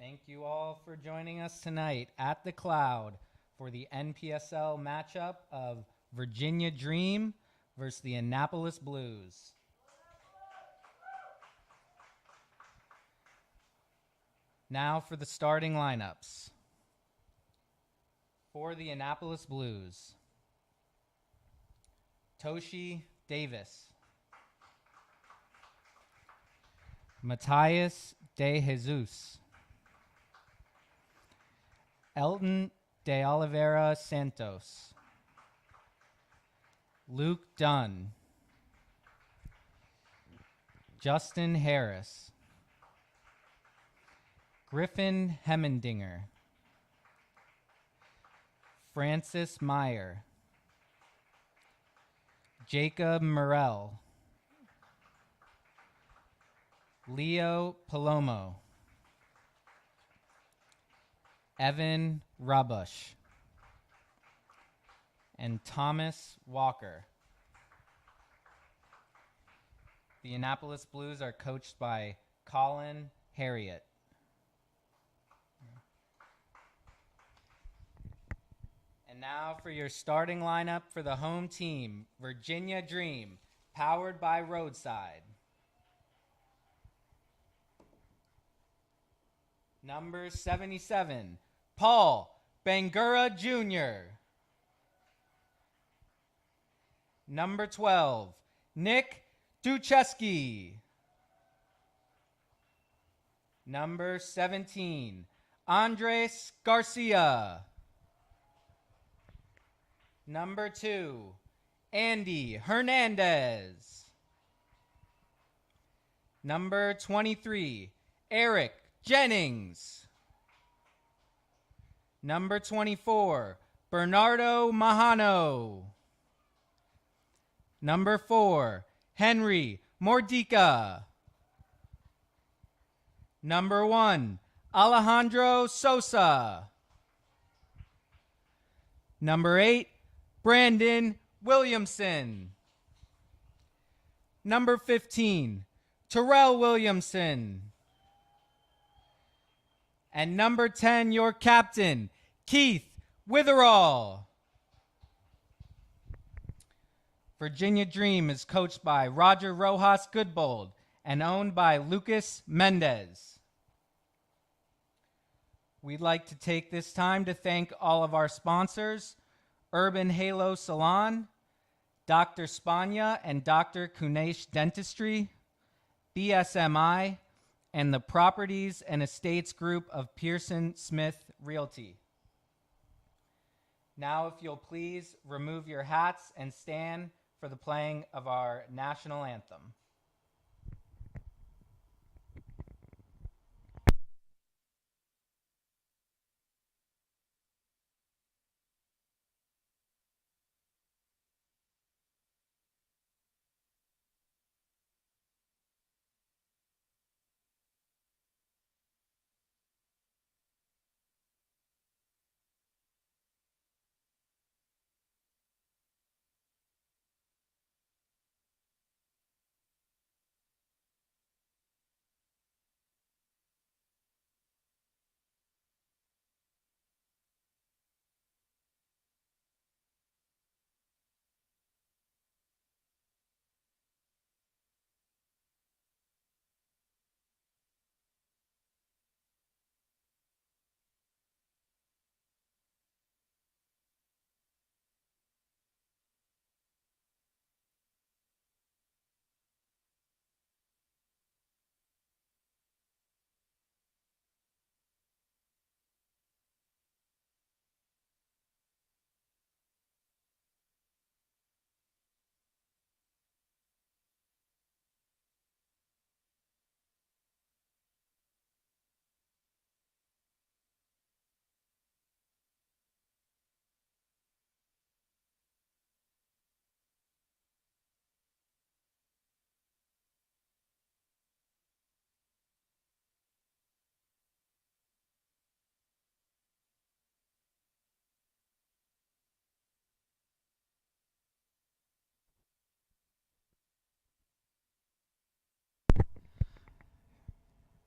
Thank you all for joining us tonight at the Cloud for the NPSL matchup of Virginia Dream versus the Annapolis Blues. Now for the starting lineups. For the Annapolis Blues, Toshi Davis, Matthias De Jesus, Elton De Oliveira Santos, Luke Dunn, Justin Harris, Griffin Hemmendinger, Francis Meyer, Jacob Morell, Leo Palomo, Evan Rabush, and Thomas Walker. The Annapolis Blues are coached by Colin Harriott. And now for your starting lineup for the home team, Virginia Dream, powered by Roadside. Number 77, Paul Bangura Jr. Number 12, Nick Ducheski. Number 17, Andres Garcia. Number 2, Andy Hernandez. Number 23, Eric Jennings. Number 24, Bernardo Mahano. Number 4, Henry Mordica. Number 1, Alejandro Sosa. Number 8, Brandon Williamson. Number 15, Terrell Williamson. And number 10, your captain, Keith Witherall. Virginia Dream is coached by Roger Rojas Goodbold and owned by Lucas Mendez. We'd like to take this time to thank all of our sponsors, Urban Halo Salon, Dr. Spagna and Dr. Kunesh Dentistry, BSMI, and the Properties and Estates Group of Pearson Smith Realty. Now, if you'll please remove your hats and stand for the playing of our national anthem.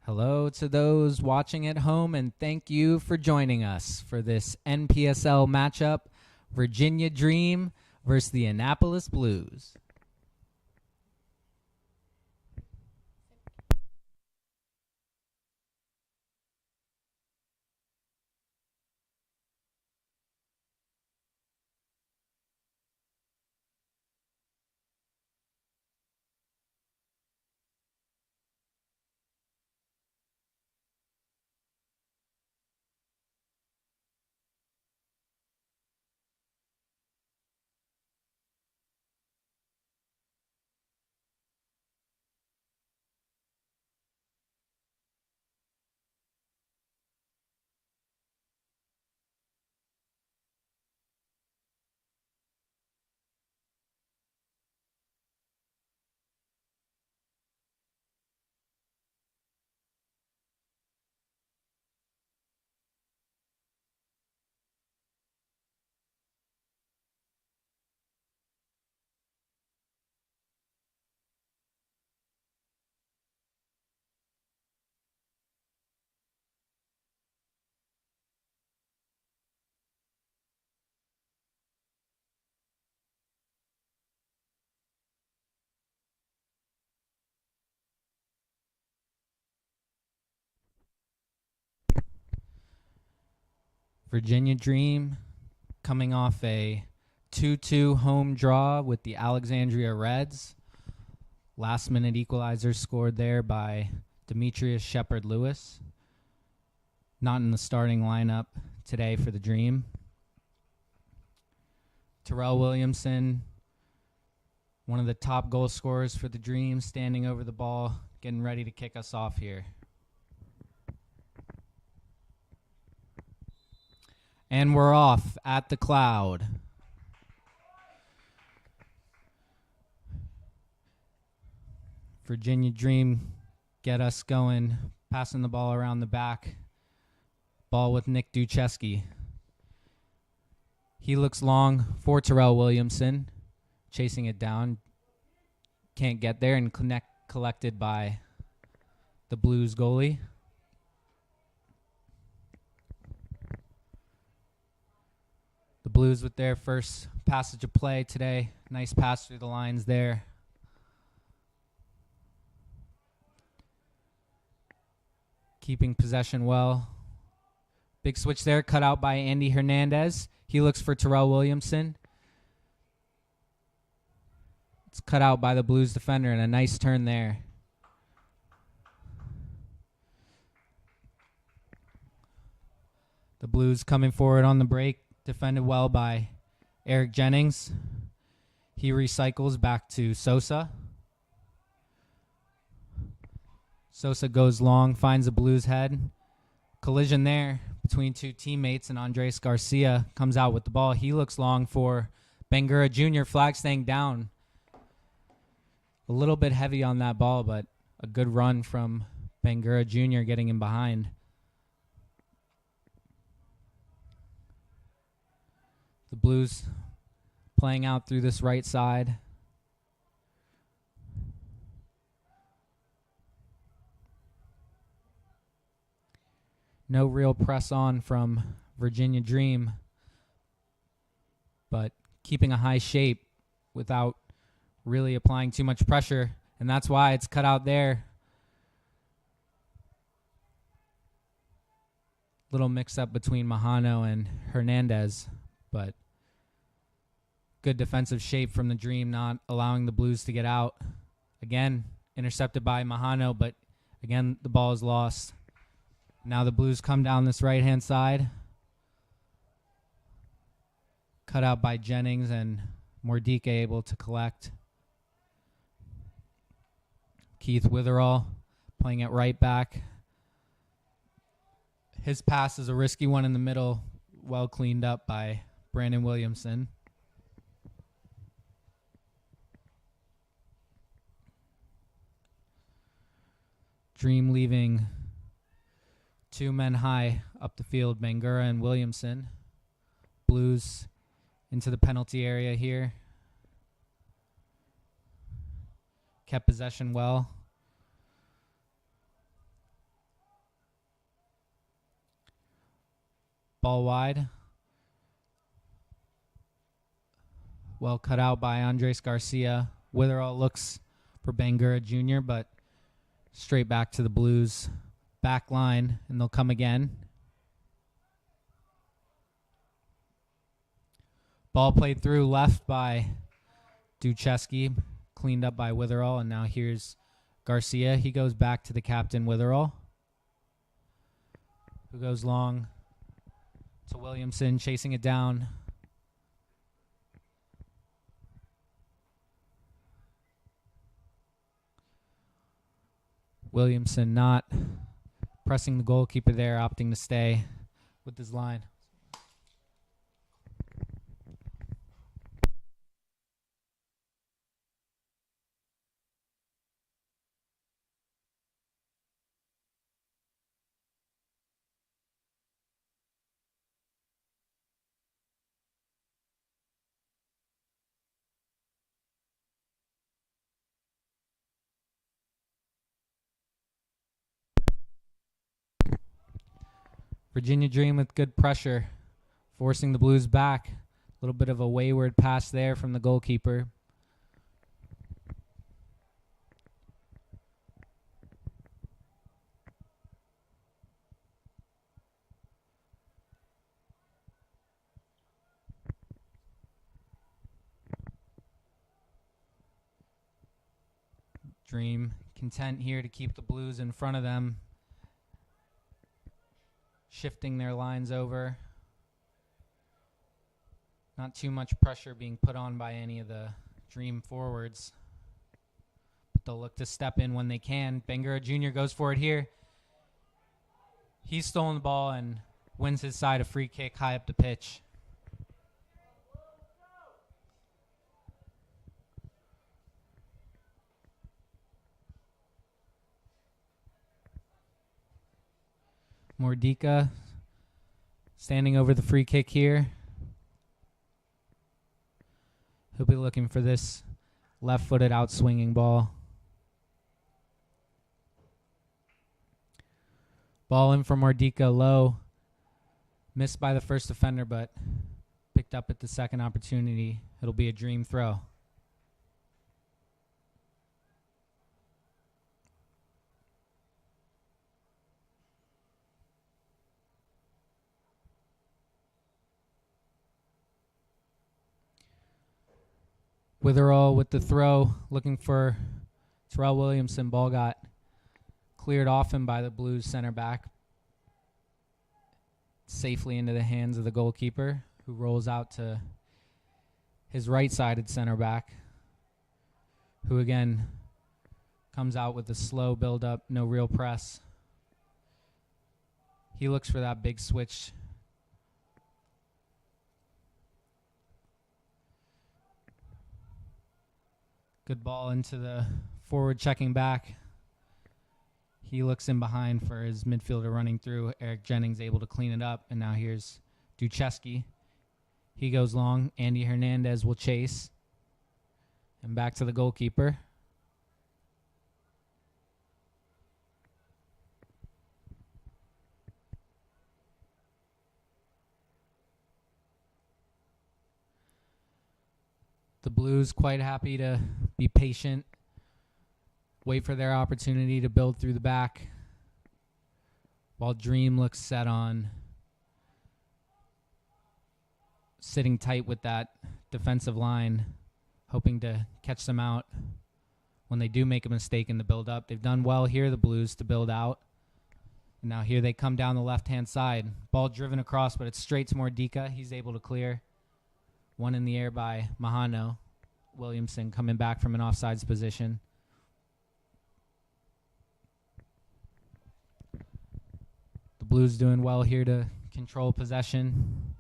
Hello to those watching at home, and thank you for joining us for this NPSL matchup, Virginia Dream versus the Annapolis Blues. Virginia Dream coming off a 2-2 home draw with the Alexandria Reds. Last-minute equalizer scored there by Demetrius Shepard-Lewis. Not in the starting lineup today for the Dream. Terrell Williamson, one of the top goal scorers for the Dream, standing over the ball, getting ready to kick us off here. And we're off at the Cloud. Virginia Dream get us going, passing the ball around the back. Ball with Nick Ducheski. He looks long for Terrell Williamson, chasing it down. Can't get there, and collected by the Blues goalie. The Blues with their first passage of play today. Nice pass through the lines there. Keeping possession well. Big switch there, cut out by Andy Hernandez. He looks for Terrell Williamson. It's cut out by the Blues defender, and a nice turn there. The Blues coming forward on the break. Defended well by Eric Jennings. He recycles back to Sosa. Sosa goes long, finds the Blues head. Collision there between two teammates, and Andres Garcia comes out with the ball. He looks long for Bangura Jr. Flag staying down. A little bit heavy on that ball, but a good run from Bangura Jr. getting him behind. The Blues playing out through this right side. No real press on from Virginia Dream, but keeping a high shape without really applying too much pressure, and that's why it's cut out there. Little mix-up between Mahano and Hernandez, but good defensive shape from the Dream, not allowing the Blues to get out. Again, intercepted by Mahano, but again, the ball is lost. Now the Blues come down this right-hand side. Cut out by Jennings, and Mordike able to collect. Keith Witherall playing it right back. His pass is a risky one in the middle, well cleaned up by Brandon Williamson. Dream leaving two men high up the field, Bangura and Williamson. Blues into the penalty area here. Kept possession well. Ball wide. Well cut out by Andres Garcia. Witherall looks for Bangura Jr., but straight back to the Blues back line, and they'll come again. Ball played through left by Ducheski, cleaned up by Witherall, and now here's Garcia. He goes back to the captain, Witherall, who goes long to Williamson, chasing it down. Williamson not pressing the goalkeeper there, opting to stay with his line. Virginia Dream with good pressure, forcing the Blues back. A little bit of a wayward pass there from the goalkeeper. Dream content here to keep the Blues in front of them, shifting their lines over. Not too much pressure being put on by any of the Dream forwards, but they'll look to step in when they can. Bangura Jr. goes for it here. He's stolen the ball and wins his side a free kick high up the pitch. Mordika standing over the free kick here. He'll be looking for this left-footed out-swinging ball. Ball in from Mordika, low. Missed by the first defender, but picked up at the second opportunity. It'll be a Dream throw. Witherall with the throw, looking for Terrell Williamson. Ball got cleared off him by the Blues center back. Safely into the hands of the goalkeeper, who rolls out to his right-sided center back, who again comes out with a slow build-up, no real press. He looks for that big switch. Good ball into the forward checking back. He looks in behind for his midfielder running through. Eric Jennings able to clean it up. And now here's Ducheski. He goes long. Andy Hernandez will chase. And back to the goalkeeper. The Blues quite happy to be patient, wait for their opportunity to build through the back, while Dream looks set on sitting tight with that defensive line, hoping to catch them out when they do make a mistake in the build-up. They've done well here, the Blues, to build out. And now here they come down the left-hand side. Ball driven across, but it's straight to Mordika. He's able to clear. One in the air by Mahano. Williamson coming back from an offsides position. The Blues doing well here to control possession.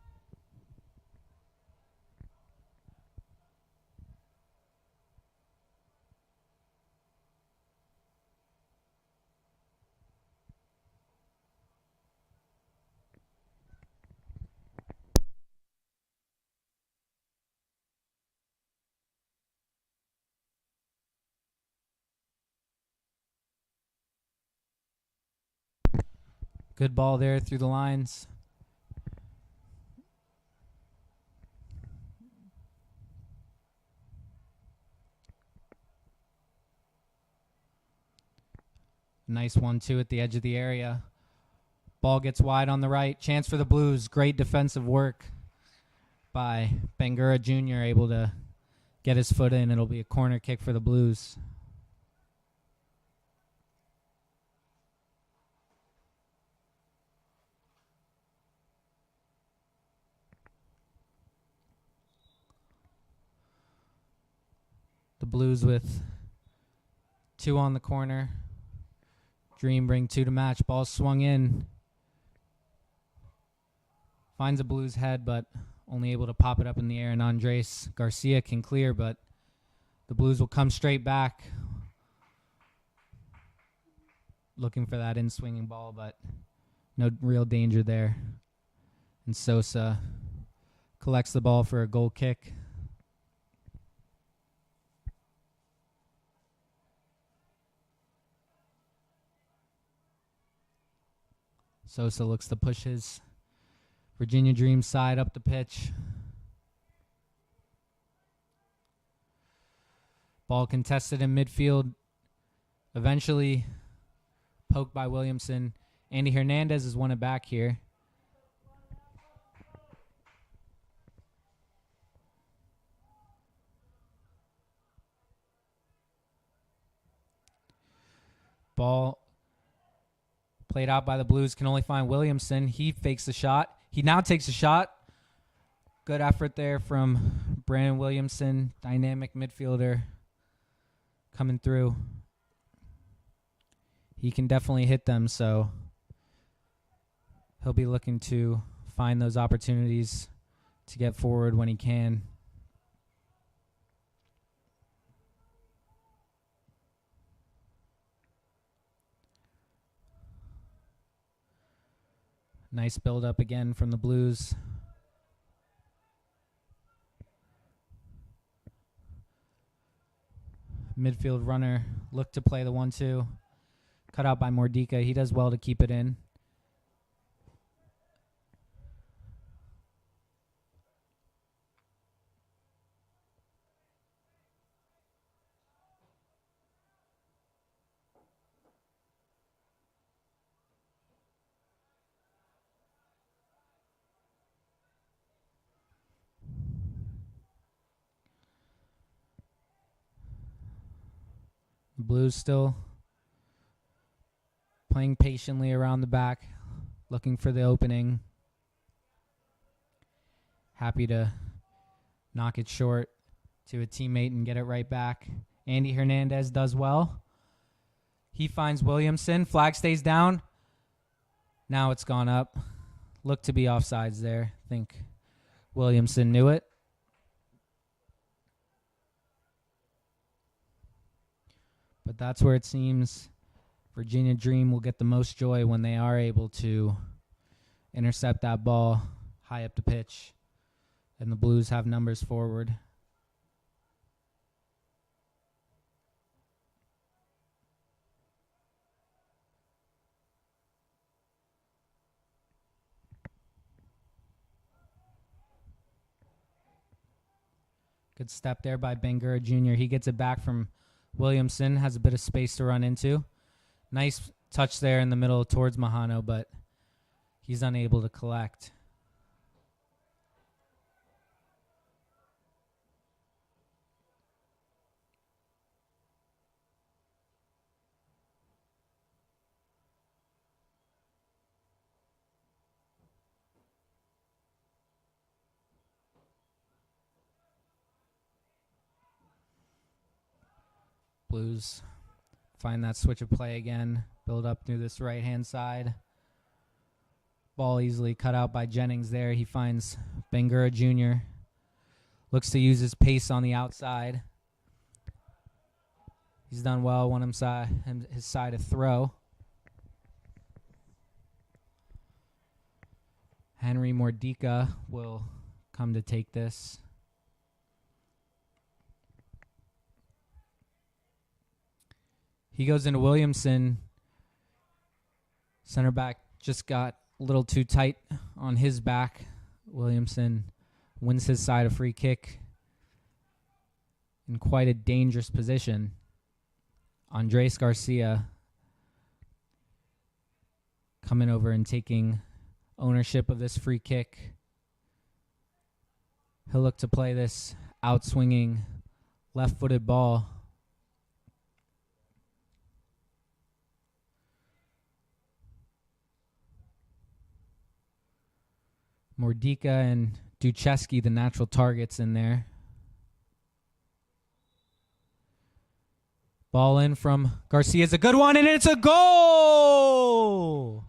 Good ball there through the lines. Nice 1-2 at the edge of the area. Ball gets wide on the right. Chance for the Blues. Great defensive work by Bangura Jr. able to get his foot in. It'll be a corner kick for the Blues. The Blues with 2 on the corner. Dream bring 2 to match. Ball swung in. Finds a Blues head, but only able to pop it up in the air. And Andres Garcia can clear, but the Blues will come straight back. Looking for that in-swinging ball, but no real danger there. And Sosa collects the ball for a goal kick. Sosa looks to push his Virginia Dream side up the pitch. Ball contested in midfield. Eventually poked by Williamson. Andy Hernandez has won it back here. Ball played out by the Blues, can only find Williamson. He fakes the shot. He now takes a shot. Good effort there from Brandon Williamson, dynamic midfielder coming through. He can definitely hit them, so he'll be looking to find those opportunities to get forward when he can. Nice build-up again from the Blues. Midfield runner looked to play the 1-2. Cut out by Mordika. He does well to keep it in. Blues still playing patiently around the back, looking for the opening. Happy to knock it short to a teammate and get it right back. Andy Hernandez does well. He finds Williamson. Flag stays down. Now it's gone up. Looked to be offsides there. I think Williamson knew it. But that's where it seems Virginia Dream will get the most joy when they are able to intercept that ball high up the pitch. And the Blues have numbers forward. Good step there by Bangura Jr. He gets it back from Williamson, has a bit of space to run into. Nice touch there in the middle towards Mahano, but he's unable to collect. Blues find that switch of play again. Build up through this right-hand side. Ball easily cut out by Jennings there. He finds Bangura Jr. Looks to use his pace on the outside. He's done well. Won his side a throw. Henry Mordika will come to take this. He goes into Williamson. Center back just got a little too tight on his back. Williamson wins his side a free kick in quite a dangerous position. Andres Garcia coming over and taking ownership of this free kick. He'll look to play this outswinging left-footed ball. Mordika and Ducheski, the natural targets in there. Ball in from Garcia is a good one, and it's a goal!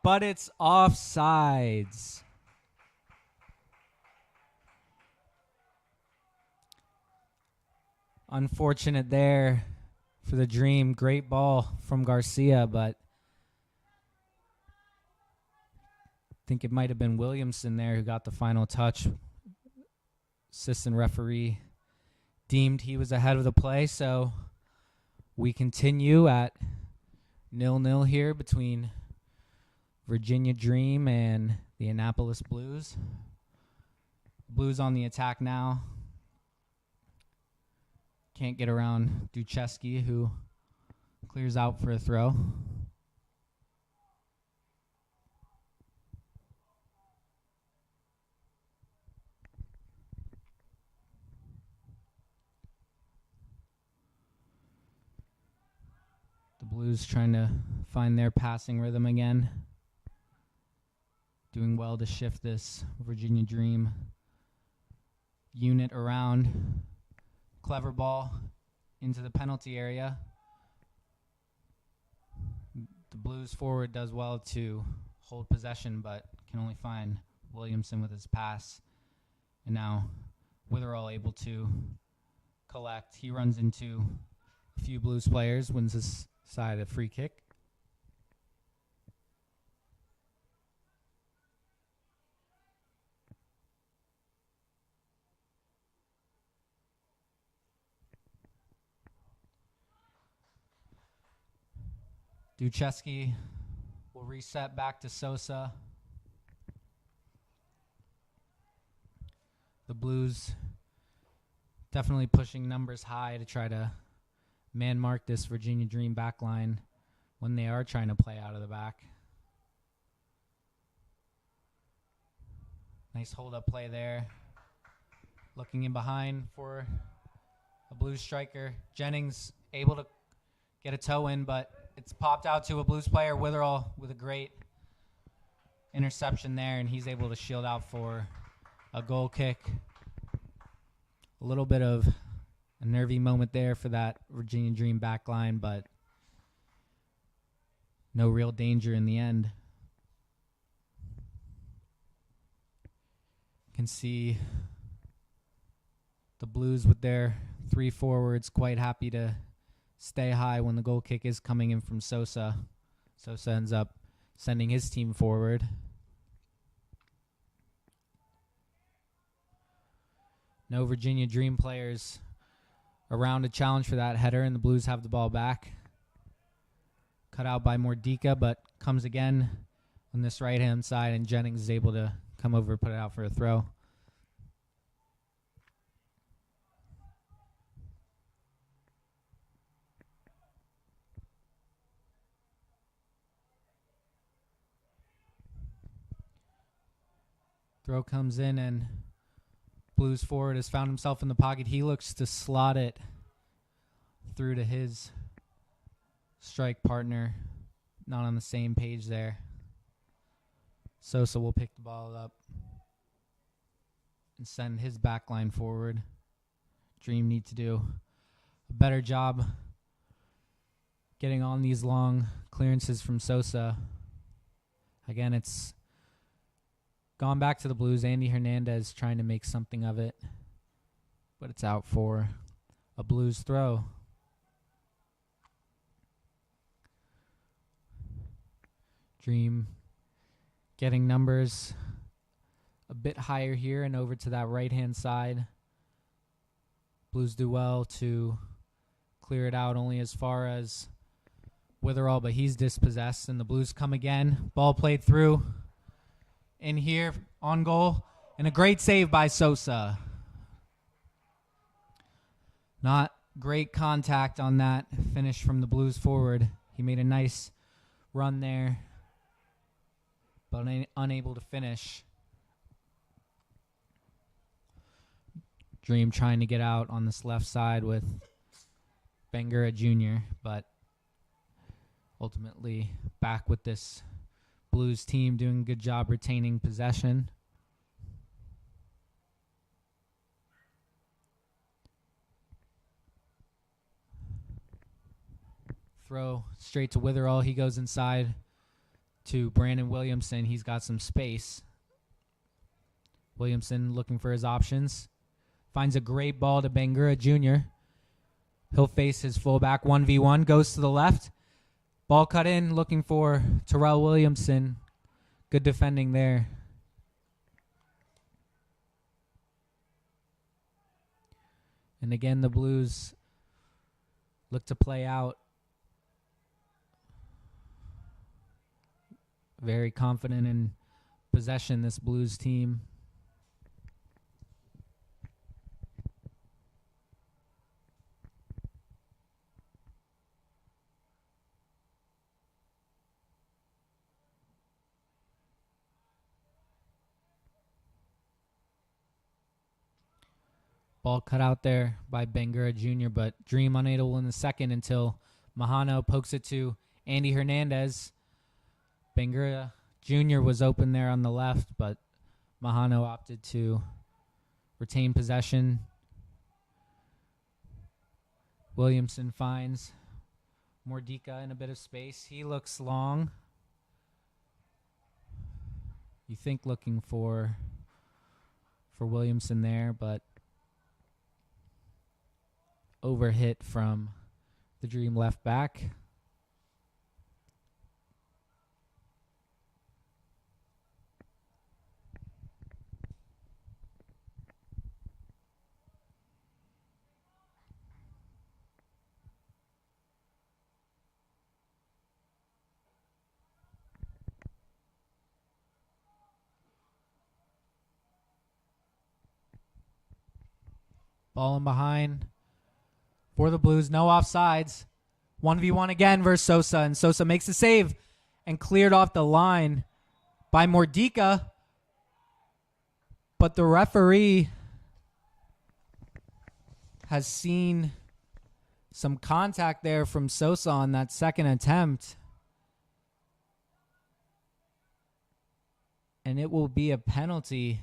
But it's offsides. Unfortunate there for the Dream. Great ball from Garcia, but I think it might have been Williamson there who got the final touch. Assistant referee deemed he was ahead of the play, so we continue at 0-0 here between Virginia Dream and the Annapolis Blues. Blues on the attack now. Can't get around Ducheski, who clears out for a throw. The Blues trying to find their passing rhythm again. Doing well to shift this Virginia Dream unit around. Clever ball into the penalty area. The Blues forward does well to hold possession, but can only find Williamson with his pass. And now Witherall able to collect. He runs into a few Blues players, wins his side a free kick. Ducheski will reset back to Sosa. The Blues definitely pushing numbers high to try to man mark this Virginia Dream back line when they are trying to play out of the back. Nice hold-up play there. Looking in behind for a Blues striker. Jennings able to get a toe in, but it's popped out to a Blues player. Witherall with a great interception there, and he's able to shield out for a goal kick. A little bit of a nervy moment there for that Virginia Dream back line, but no real danger in the end. You can see the Blues with their three forwards quite happy to stay high when the goal kick is coming in from Sosa. Sosa ends up sending his team forward. No Virginia Dream players around to challenge for that header, and the Blues have the ball back. Cut out by Mordika, but comes again on this right-hand side, and Jennings is able to come over and put it out for a throw. Throw comes in, and Blues forward has found himself in the pocket. He looks to slot it through to his strike partner. Not on the same page there. Sosa will pick the ball up and send his back line forward. Dream need to do a better job getting on these long clearances from Sosa. Again, it's gone back to the Blues. Andy Hernandez trying to make something of it, but it's out for a Blues throw. Dream getting numbers a bit higher here and over to that right-hand side. Blues do well to clear it out only as far as Witherall, but he's dispossessed, and the Blues come again. Ball played through. In here on goal, and a great save by Sosa. Not great contact on that finish from the Blues forward. He made a nice run there but unable to finish. Dream trying to get out on this left side with Bangura Jr., but ultimately back with this Blues team doing a good job retaining possession. Throw straight to Witherall. He goes inside to Brandon Williamson. He's got some space. Williamson looking for his options. Finds a great ball to Bangura Jr. He'll face his fullback 1v1. Goes to the left. Ball cut in, looking for Terrell Williamson. Good defending there. And again, the Blues look to play out. Very confident in possession, this Blues team. Ball cut out there by Bangura Jr., but Dream unable in the second until Mahano pokes it to Andy Hernandez. Bangura Jr. was open there on the left, but Mahano opted to retain possession. Williamson finds Mordika in a bit of space. He looks long. You think looking for Williamson there, but overhit from the Dream left back. Ball in behind for the Blues. No offsides. 1v1 again versus Sosa. And Sosa makes a save and cleared off the line by Mordika. But the referee has seen some contact there from Sosa on that second attempt. And it will be a penalty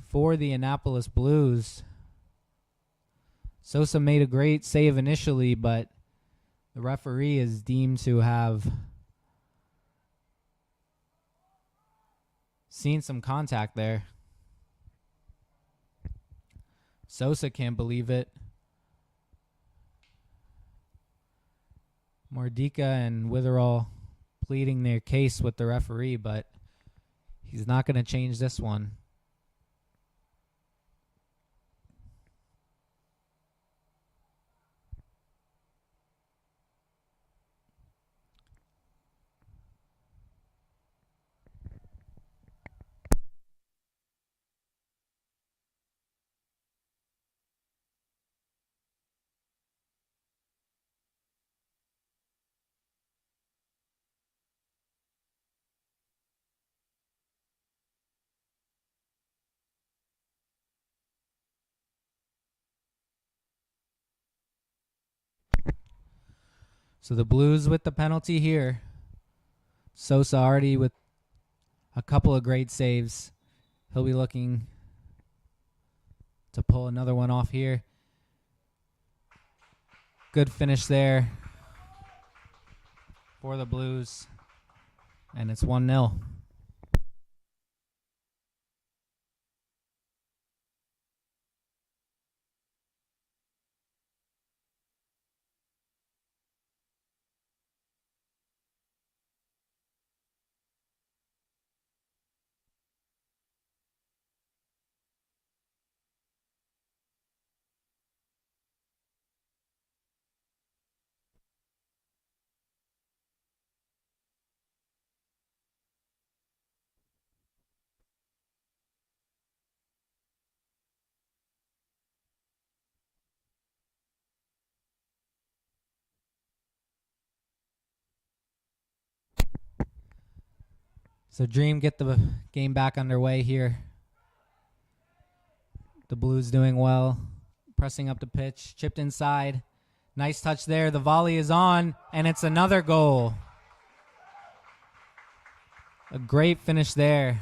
for the Annapolis Blues. Sosa made a great save initially, but the referee is deemed to have seen some contact there. Sosa can't believe it. Mordika and Witherall pleading their case with the referee, but he's not going to change this one. So the Blues with the penalty here. Sosa already with a couple of great saves. He'll be looking to pull another one off here. Good finish there for the Blues. And it's 1-0. So Dream get the game back underway here. The Blues doing well. Pressing up the pitch. Chipped inside. Nice touch there. The volley is on, and it's another goal. A great finish there.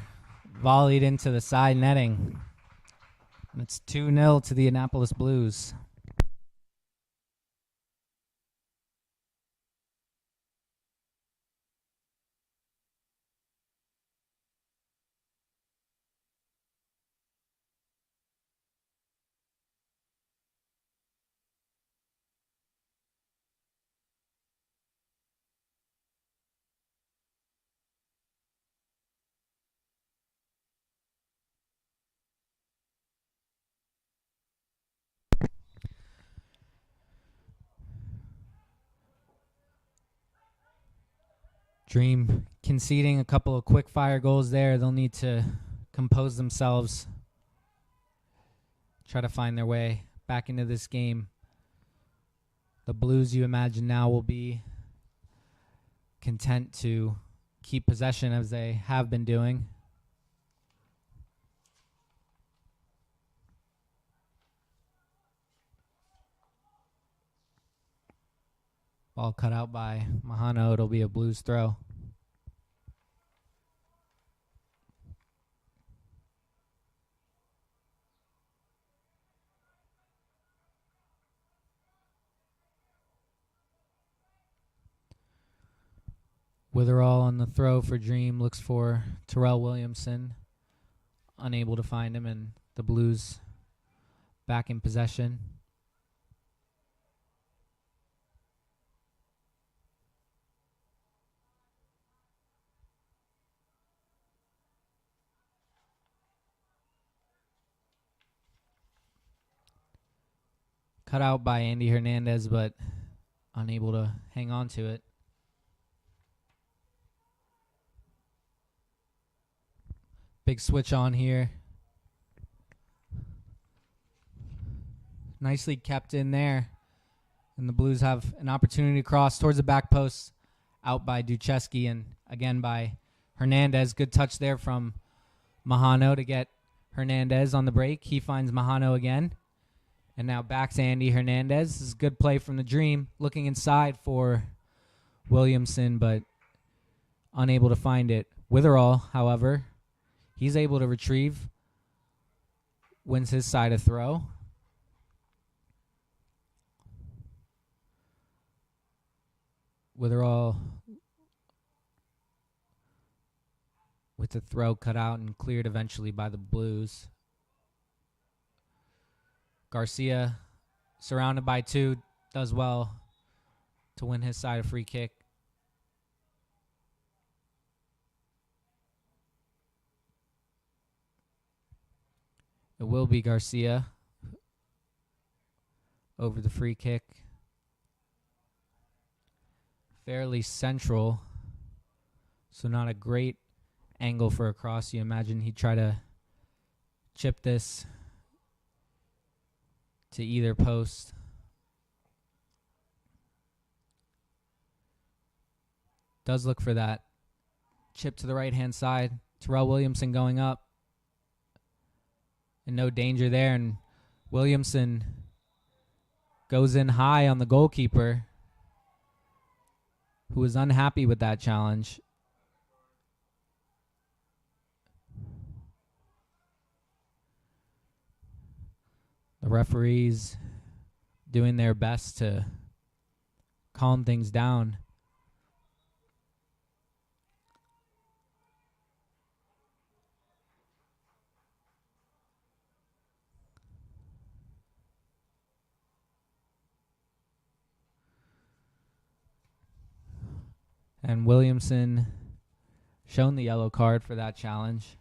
Volleyed into the side netting. And it's 2-0 to the Annapolis Blues. Dream conceding a couple of quick fire goals there. They'll need to compose themselves, try to find their way back into this game. The Blues, you imagine now, will be content to keep possession as they have been doing. Ball cut out by Mahano. It'll be a Blues throw. Witherall on the throw for Dream. Looks for Terrell Williamson. Unable to find him, and the Blues back in possession. Cut out by Andy Hernandez, but unable to hang on to it. Big switch on here. Nicely kept in there. And the Blues have an opportunity to cross towards the back post. Out by Ducheski and again by Hernandez. Good touch there from Mahano to get Hernandez on the break. He finds Mahano again. And now back to Andy Hernandez. This is a good play from the Dream. Looking inside for Williamson, but unable to find it. Witherall, however, he's able to retrieve. Wins his side of throw. Witherall with the throw cut out and cleared eventually by the Blues. Garcia, surrounded by two, does well to win his side of free kick. It will be Garcia over the free kick. Fairly central, so not a great angle for a cross. You imagine he'd try to chip this to either post. Does look for that chip to the right-hand side. Terrell Williamson going up. And no danger there. And Williamson goes in high on the goalkeeper, who was unhappy with that challenge. The referees doing their best to calm things down. And Williamson shown the yellow card for that challenge.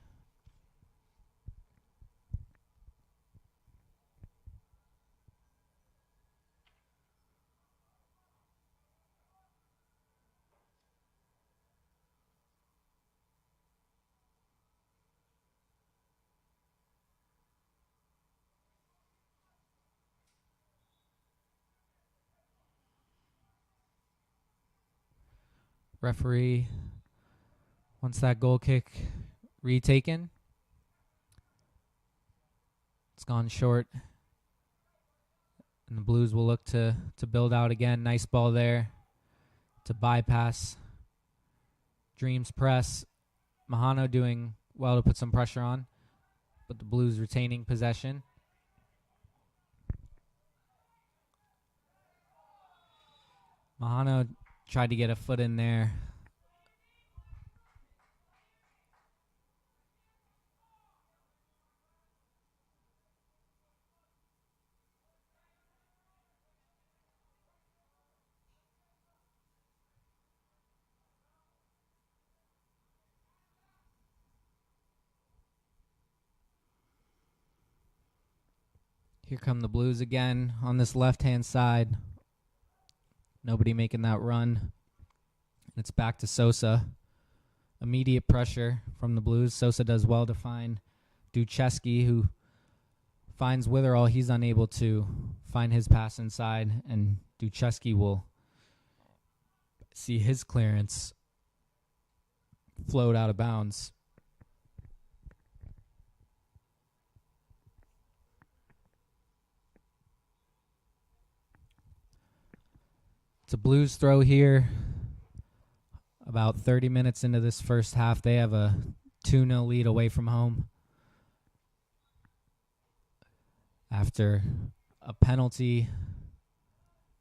Referee Once that goal kick retaken, it's gone short. And the Blues will look to build out again. Nice ball there to bypass Dreams press. Mahano doing well to put some pressure on, but the Blues retaining possession. Mahano tried to get a foot in there. Here come the Blues again on this left-hand side. Nobody making that run. It's back to Sosa. Immediate pressure from the Blues. Sosa does well to find Ducheski, who finds Witherall. He's unable to find his pass inside, and Ducheski will see his clearance float out of bounds. It's a Blues throw here. About 30 minutes into this first half, they have a 2-0 lead away from home. After a penalty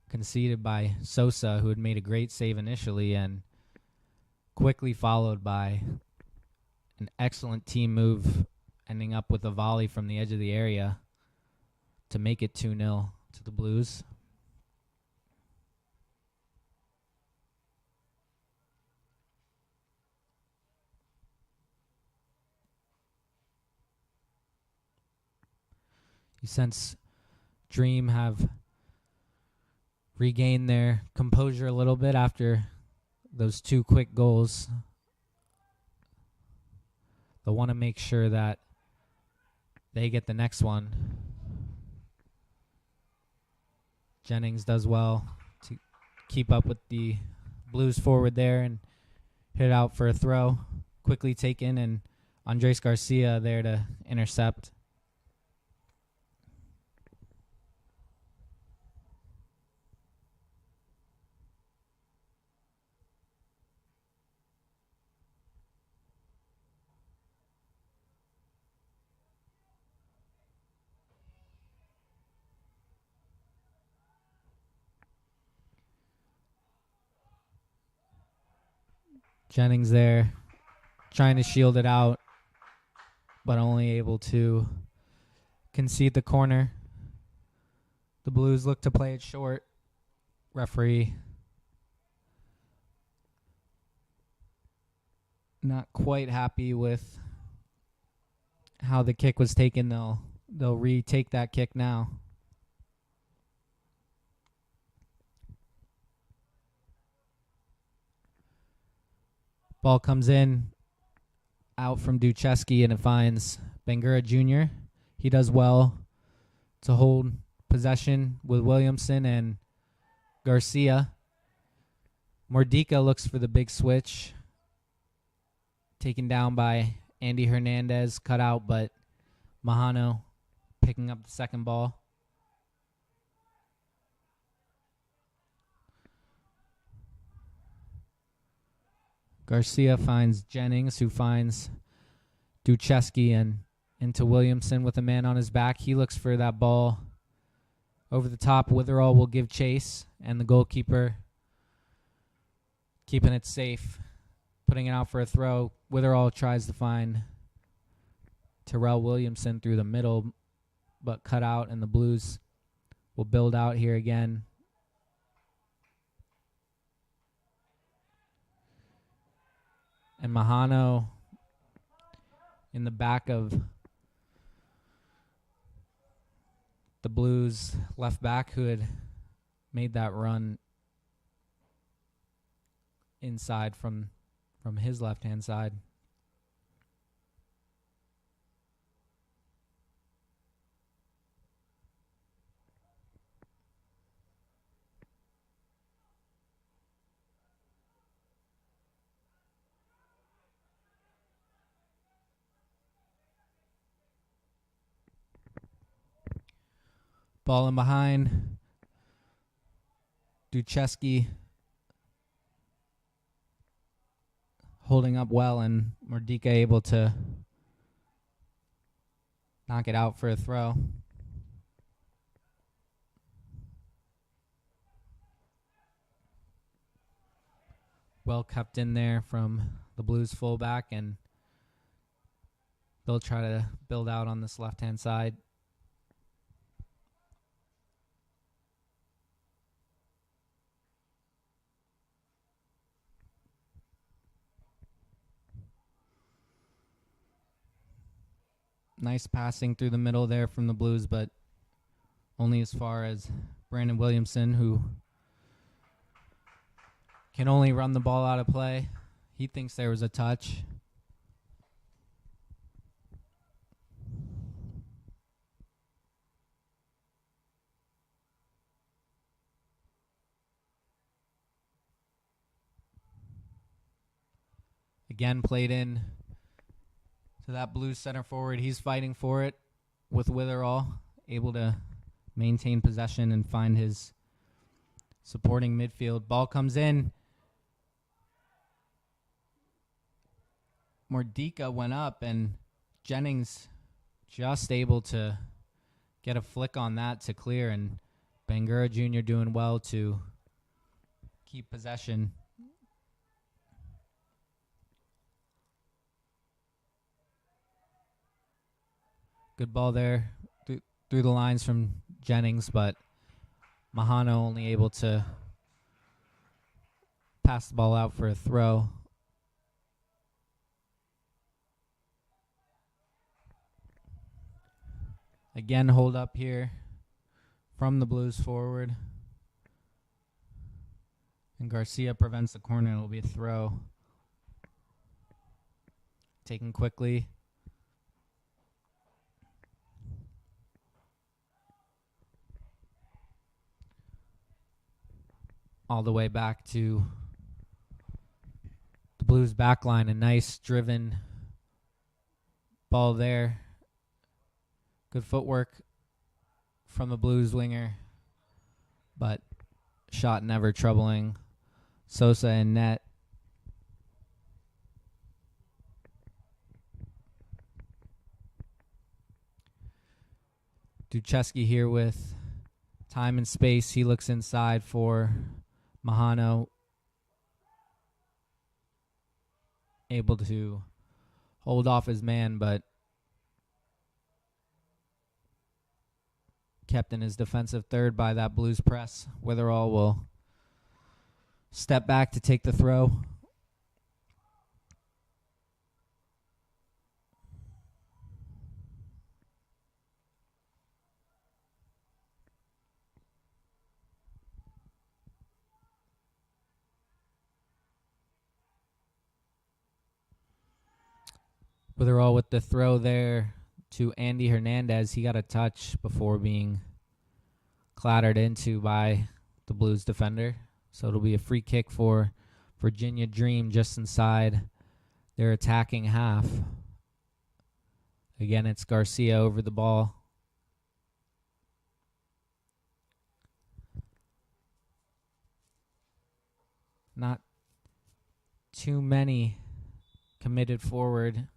conceded by Sosa, who had made a great save initially, and quickly followed by an excellent team move, ending up with a volley from the edge of the area to make it 2-0 to the Blues. You sense Dream have regained their composure a little bit after those two quick goals. They'll want to make sure that they get the next one. Jennings does well to keep up with the Blues forward there and hit it out for a throw. Quickly taken, and Andres Garcia there to intercept. Jennings there trying to shield it out, but only able to concede the corner. The Blues look to play it short. Referee not quite happy with how the kick was taken. They'll retake that kick now. Ball comes in, out from Ducheski, and it finds Bangura Jr. He does well to hold possession with Williamson and Garcia. Mordika looks for the big switch. Taken down by Andy Hernandez, cut out, but Mahano picking up the second ball. Garcia finds Jennings, who finds Ducheski, and into Williamson with a man on his back. He looks for that ball over the top. Witherall will give chase, and the goalkeeper keeping it safe, putting it out for a throw. Witherall tries to find Terrell Williamson through the middle, but cut out, and the Blues will build out here again. And Mahano in the back of the Blues left back, who had made that run inside from his left-hand side. Ball in behind. Duchesky holding up well, and Mordika able to knock it out for a throw. Well kept in there from the Blues fullback, and they'll try to build out on this left-hand side. Nice passing through the middle there from the Blues, but only as far as Brandon Williamson, who can only run the ball out of play. He thinks there was a touch. Again, played in to that Blues center forward. He's fighting for it with Witherall, able to maintain possession and find his supporting midfield. Ball comes in. Mordika went up, and Jennings just able to get a flick on that to clear, and Bangura Jr. doing well to keep possession. Good ball there through the lines from Jennings, but Mahano only able to pass the ball out for a throw. Again, hold up here from the Blues forward. And Garcia prevents the corner. It'll be a throw. Taken quickly. All the way back to the Blues back line. A nice driven ball there. Good footwork from the Blues winger, but shot never troubling Sosa in net. Duchesky here with time and space. He looks inside for Mahano. Able to hold off his man, but kept in his defensive third by that Blues press. Witherall will step back to take the throw. Witherall with the throw there to Andy Hernandez. He got a touch before being clattered into by the Blues defender. So it'll be a free kick for Virginia Dream just inside their attacking half. Again, it's Garcia over the ball. Not too many committed forward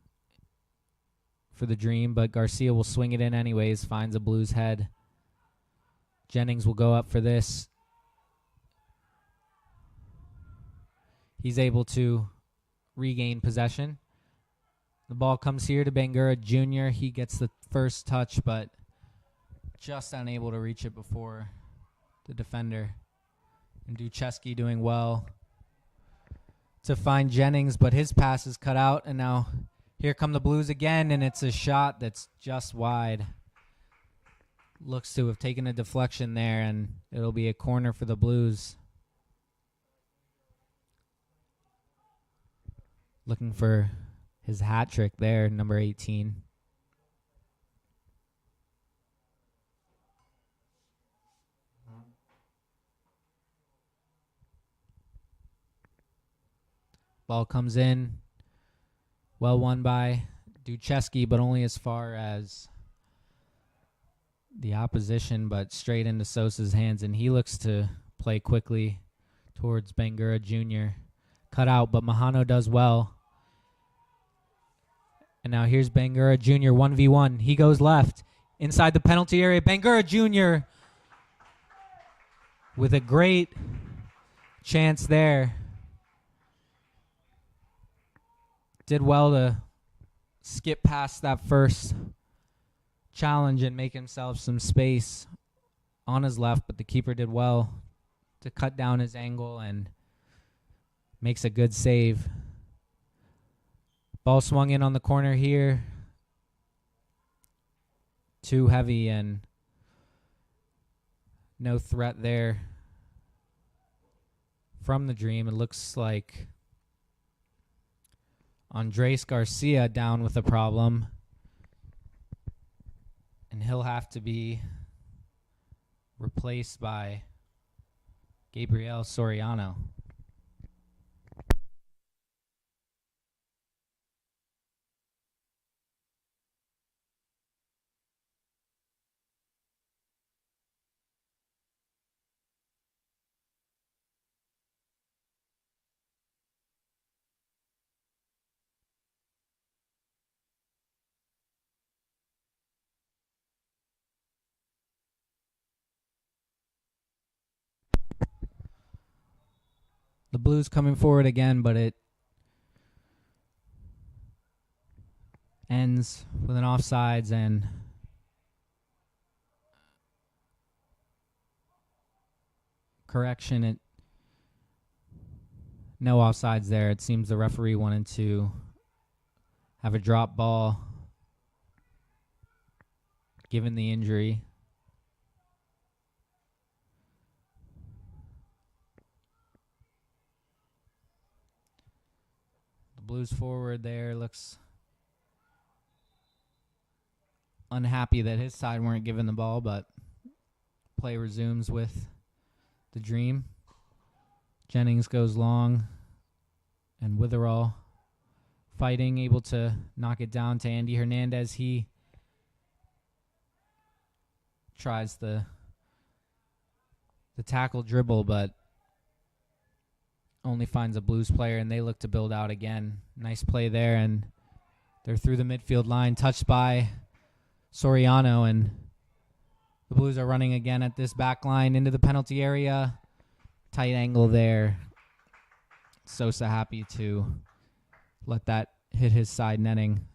for the Dream, but Garcia will swing it in anyways, finds a Blues head. Jennings will go up for this. He's able to regain possession. The ball comes here to Bangura Jr. He gets the first touch, but just unable to reach it before the defender. And Duchesky doing well to find Jennings, but his pass is cut out, and now here come the Blues again, and it's a shot that's just wide. Looks to have taken a deflection there, and it'll be a corner for the Blues. Looking for his hat trick there, number 18. Ball comes in. Well won by Duchesky, but only as far as the opposition, but straight into Sosa's hands, and he looks to play quickly towards Bangura Jr. Cut out, but Mahano does well. And now here's Bangura Jr. 1v1. He goes left inside the penalty area. Bangura Jr. with a great chance there. Did well to skip past that first challenge and make himself some space on his left, but the keeper did well to cut down his angle and makes a good save. Ball swung in on the corner here. Too heavy and no threat there from the Dream. It looks like Andres Garcia down with a problem, and he'll have to be replaced by Gabriel Soriano. The Blues coming forward again, but it ends with an offsides and correction. No offsides there. It seems the referee wanted to have a drop ball given the injury. Blues forward there looks unhappy that his side weren't given the ball, but play resumes with the Dream. Jennings goes long, and Witherall fighting, able to knock it down to Andy Hernandez. He tries the tackle dribble, but only finds a Blues player, and they look to build out again. Nice play there, and they're through the midfield line, touched by Soriano, and the Blues are running again at this back line into the penalty area. Tight angle there. Sosa happy to let that hit his side netting.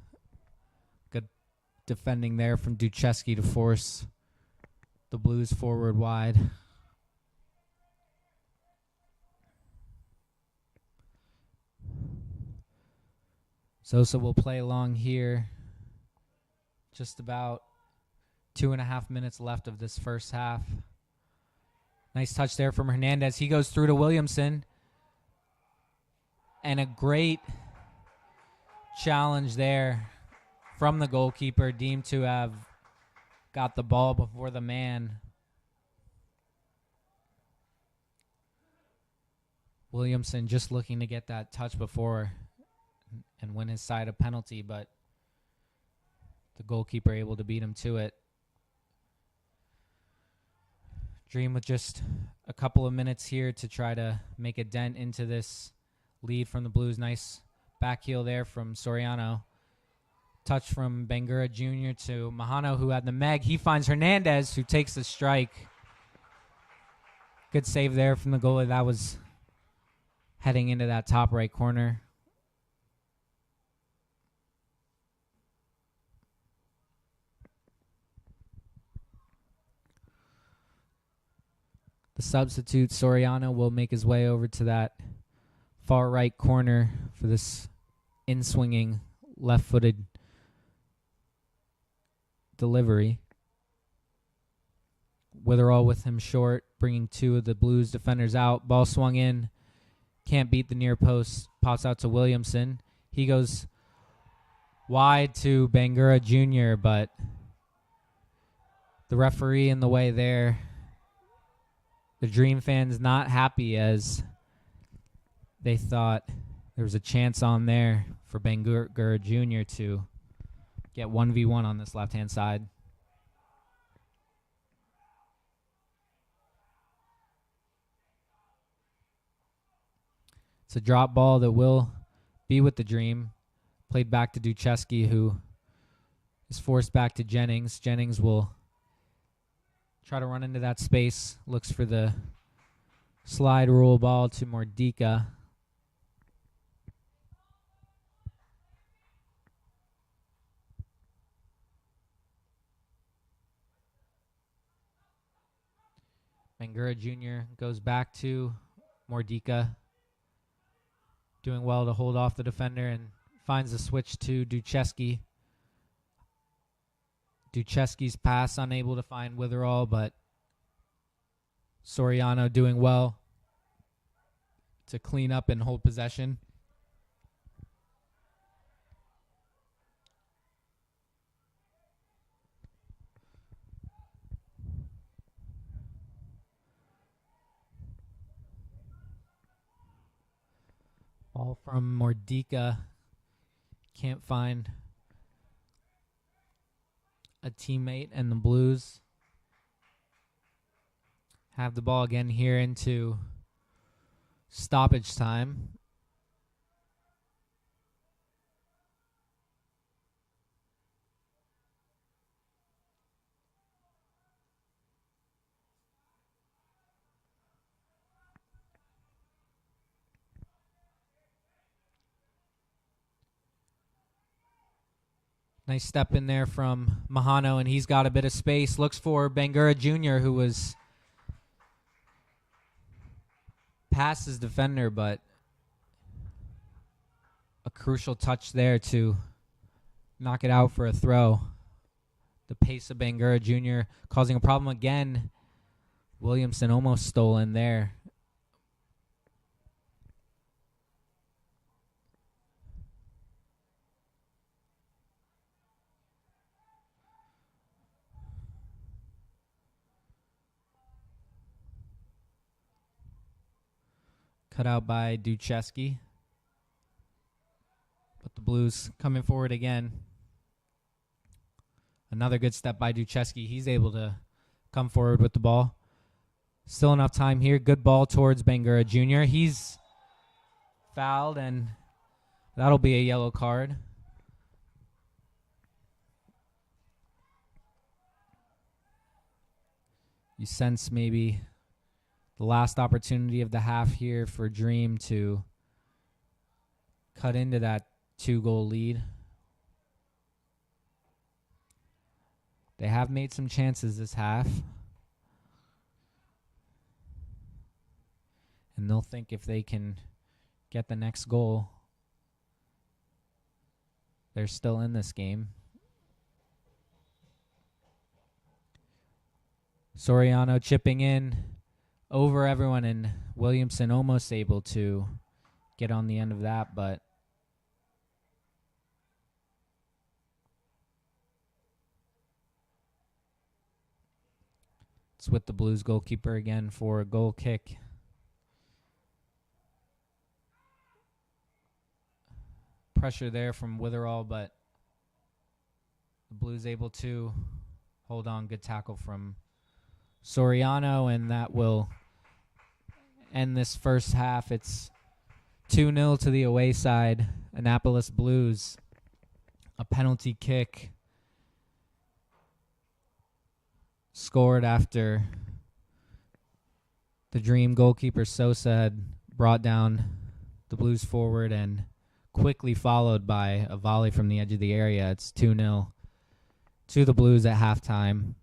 Good defending there from Ducheski to force the Blues forward wide. Sosa will play along here. Just about 2.5 minutes left of this first half. Nice touch there from Hernandez. He goes through to Williamson. And a great challenge there from the goalkeeper, deemed to have got the ball before the man. Williamson just looking to get that touch before and win his side a penalty, but the goalkeeper able to beat him to it. Dream with just a couple of minutes here to try to make a dent into this lead from the Blues. Nice back heel there from Soriano. Touch from Bangura Jr. to Mahano, who had the meg. He finds Hernandez, who takes the strike. Good save there from the goalie. That was heading into that top right corner. The substitute, Soriano, will make his way over to that far right corner for this in-swinging left-footed delivery. Witherall with him short, bringing two of the Blues defenders out. Ball swung in. Can't beat the near post. Pops out to Williamson. He goes wide to Bangura Jr., but the referee in the way there. The Dream fans not happy, as they thought there was a chance on there for Bangura Jr. to get 1v1 on this left-hand side. It's a drop ball that will be with the Dream. Played back to Duchesky, who is forced back to Jennings. Jennings will try to run into that space. Looks for the slide rule ball to Mordika. Bangura Jr. goes back to Mordika. Doing well to hold off the defender and finds the switch to Duchesky. Duchesky's pass unable to find Witherall, but Soriano doing well to clean up and hold possession. Ball from Mordika. Can't find a teammate, and the Blues have the ball again here into stoppage time. Nice step in there from Mahano, and he's got a bit of space. Looks for Bangura Jr., who was past his defender, but a crucial touch there to knock it out for a throw. The pace of Bangura Jr. causing a problem again. Williamson almost stolen there. Cut out by Duchesky. But the Blues coming forward again. Another good step by Duchesky. He's able to come forward with the ball. Still enough time here. Good ball towards Bangura Jr. He's fouled, and that'll be a yellow card. You sense maybe the last opportunity of the half here for Dream to cut into that 2-goal lead. They have made some chances this half. And they'll think if they can get the next goal, they're still in this game. Soriano chipping in over everyone, and Williamson almost able to get on the end of that, but it's with the Blues goalkeeper again for a goal kick. Pressure there from Witherall, but the Blues able to hold on. Good tackle from Soriano, and that will end this first half. It's 2-0 to the away side. Annapolis Blues. A penalty kick scored after the Dream goalkeeper Sosa had brought down the Blues forward, and quickly followed by a volley from the edge of the area. It's 2-0 to the Blues at halftime.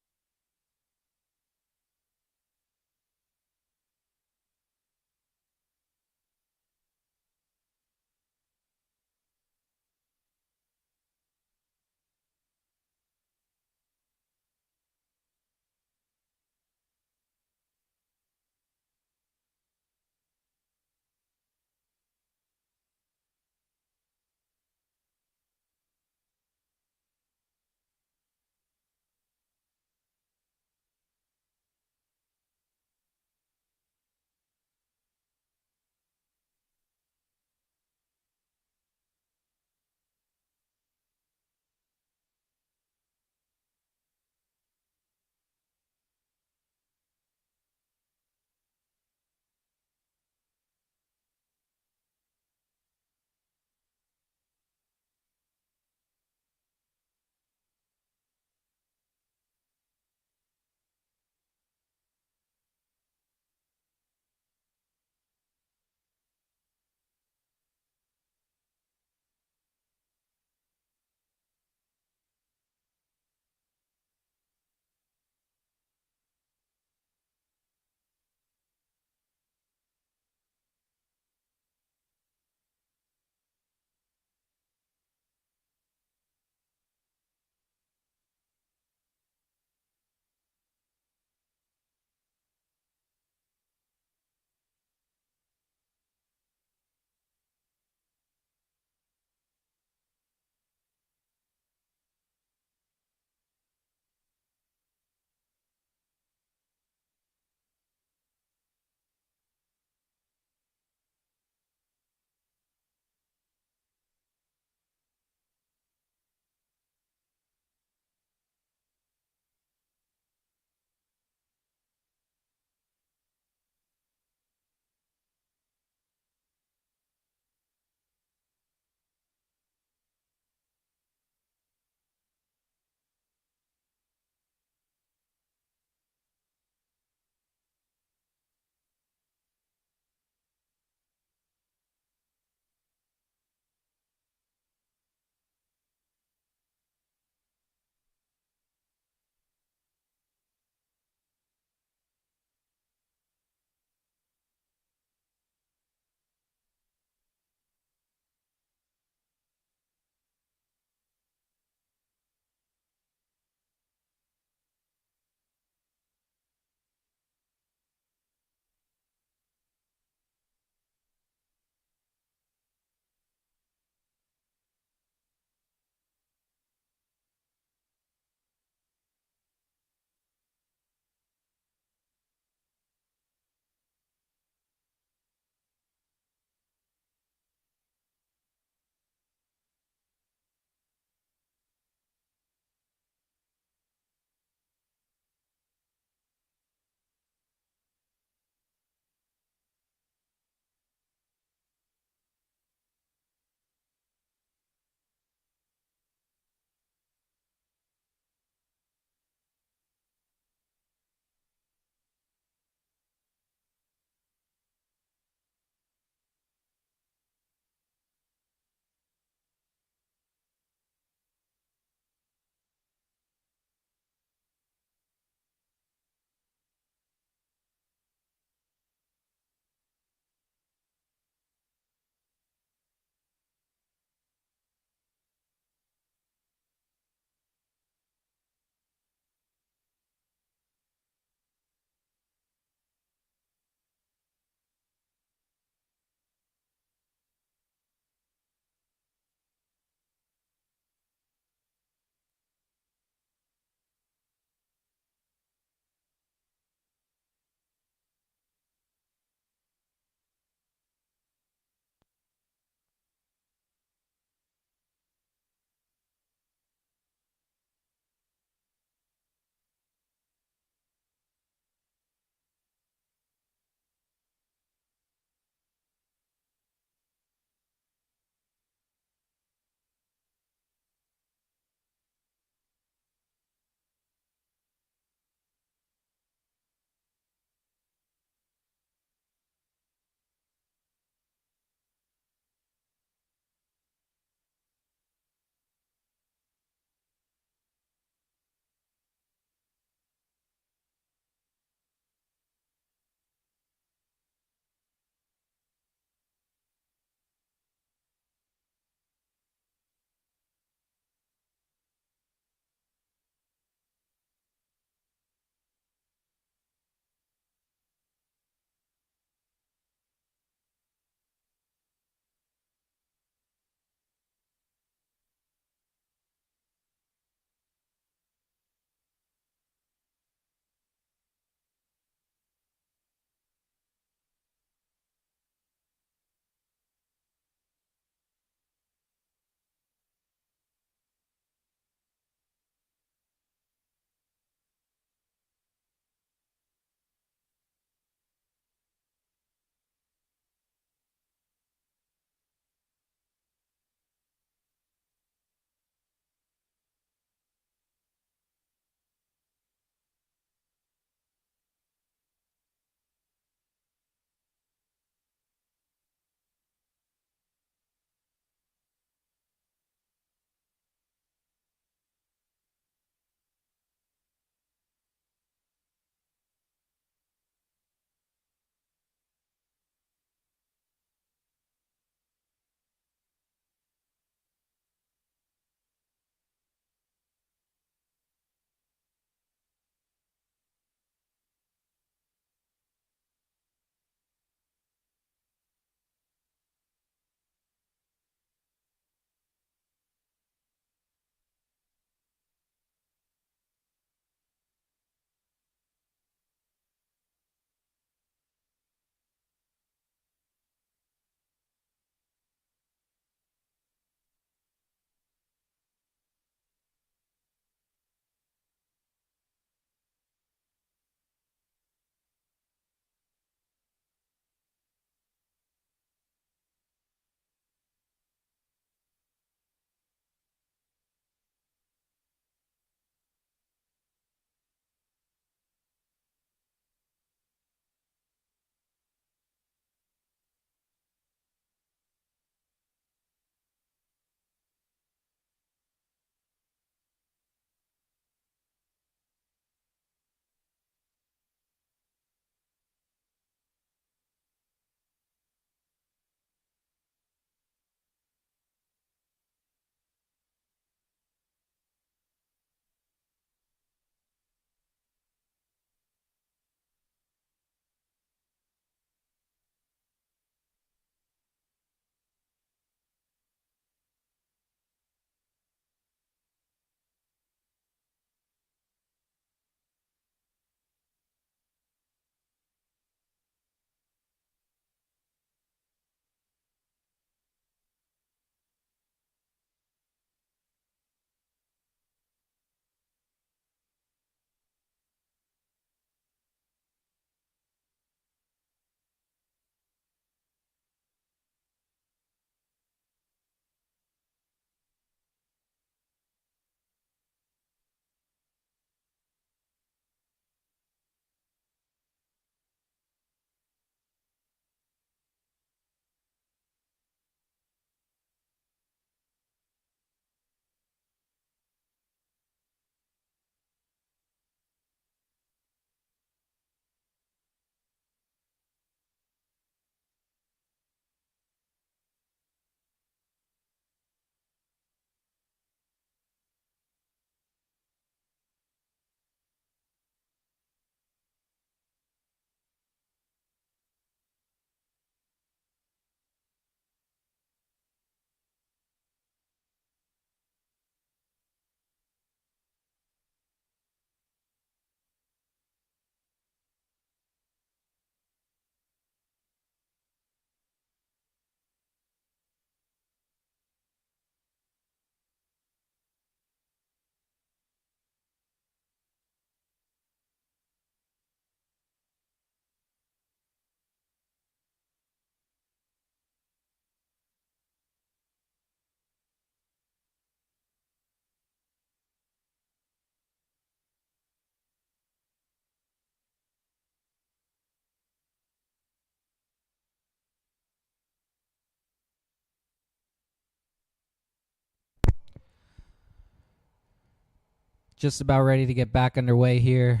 just about ready to get back underway here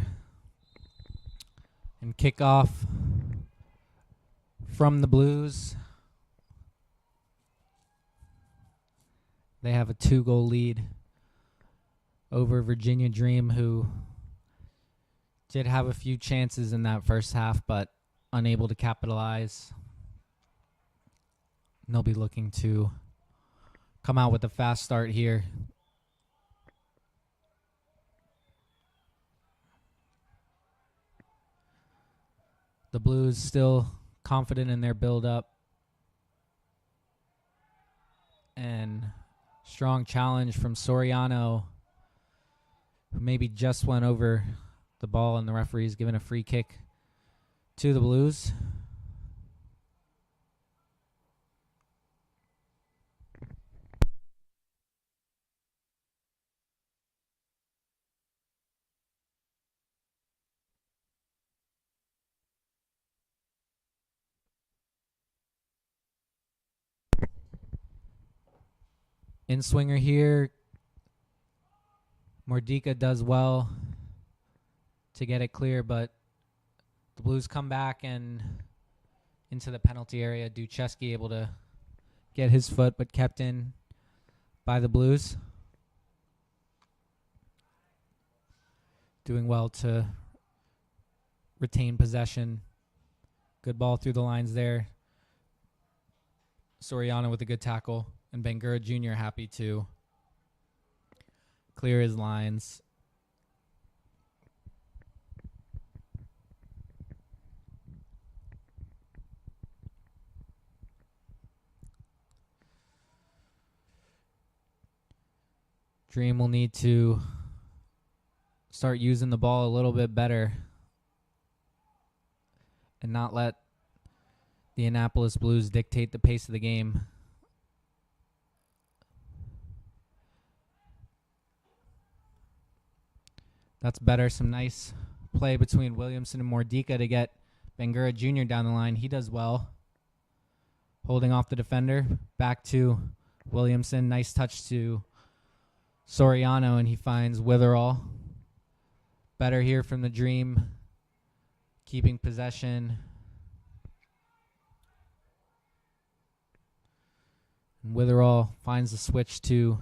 and kick off from the Blues. They have a 2-goal lead over Virginia Dream, who did have a few chances in that first half, but unable to capitalize. And they'll be looking to come out with a fast start here. The Blues still confident in their build-up. And strong challenge from Soriano, who maybe just went over the ball, and the referee's given a free kick to the Blues. In swinger here, Mordika does well to get it clear, but the Blues come back and into the penalty area. Ducheski able to get his foot, but kept in by the Blues. Doing well to retain possession. Good ball through the lines there. Soriano with a good tackle. And Bangura Jr. happy to clear his lines. Dream will need to start using the ball a little bit better and not let the Annapolis Blues dictate the pace of the game. That's better. Some nice play between Williamson and Mordika to get Bangura Jr. down the line. He does well. Holding off the defender. Back to Williamson. Nice touch to Soriano, and he finds Witherall. Better here from the Dream. Keeping possession. And Witherall finds the switch to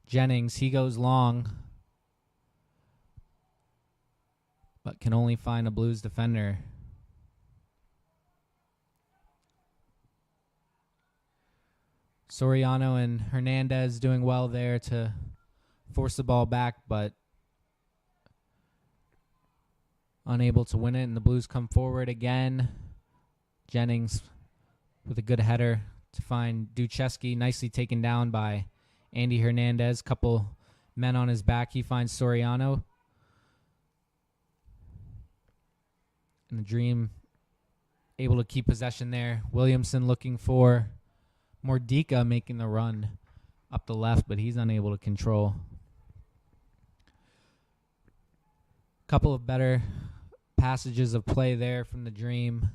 Jennings. He goes long, but can only find a Blues defender. Soriano and Hernandez doing well there to force the ball back, but unable to win it, and the Blues come forward again. Jennings with a good header to find Ducheski, nicely taken down by Andy Hernandez. Couple men on his back. He finds Soriano. And the Dream able to keep possession there. Williamson looking for Mordika, making the run up the left, but he's unable to control. Couple of better passages of play there from the Dream.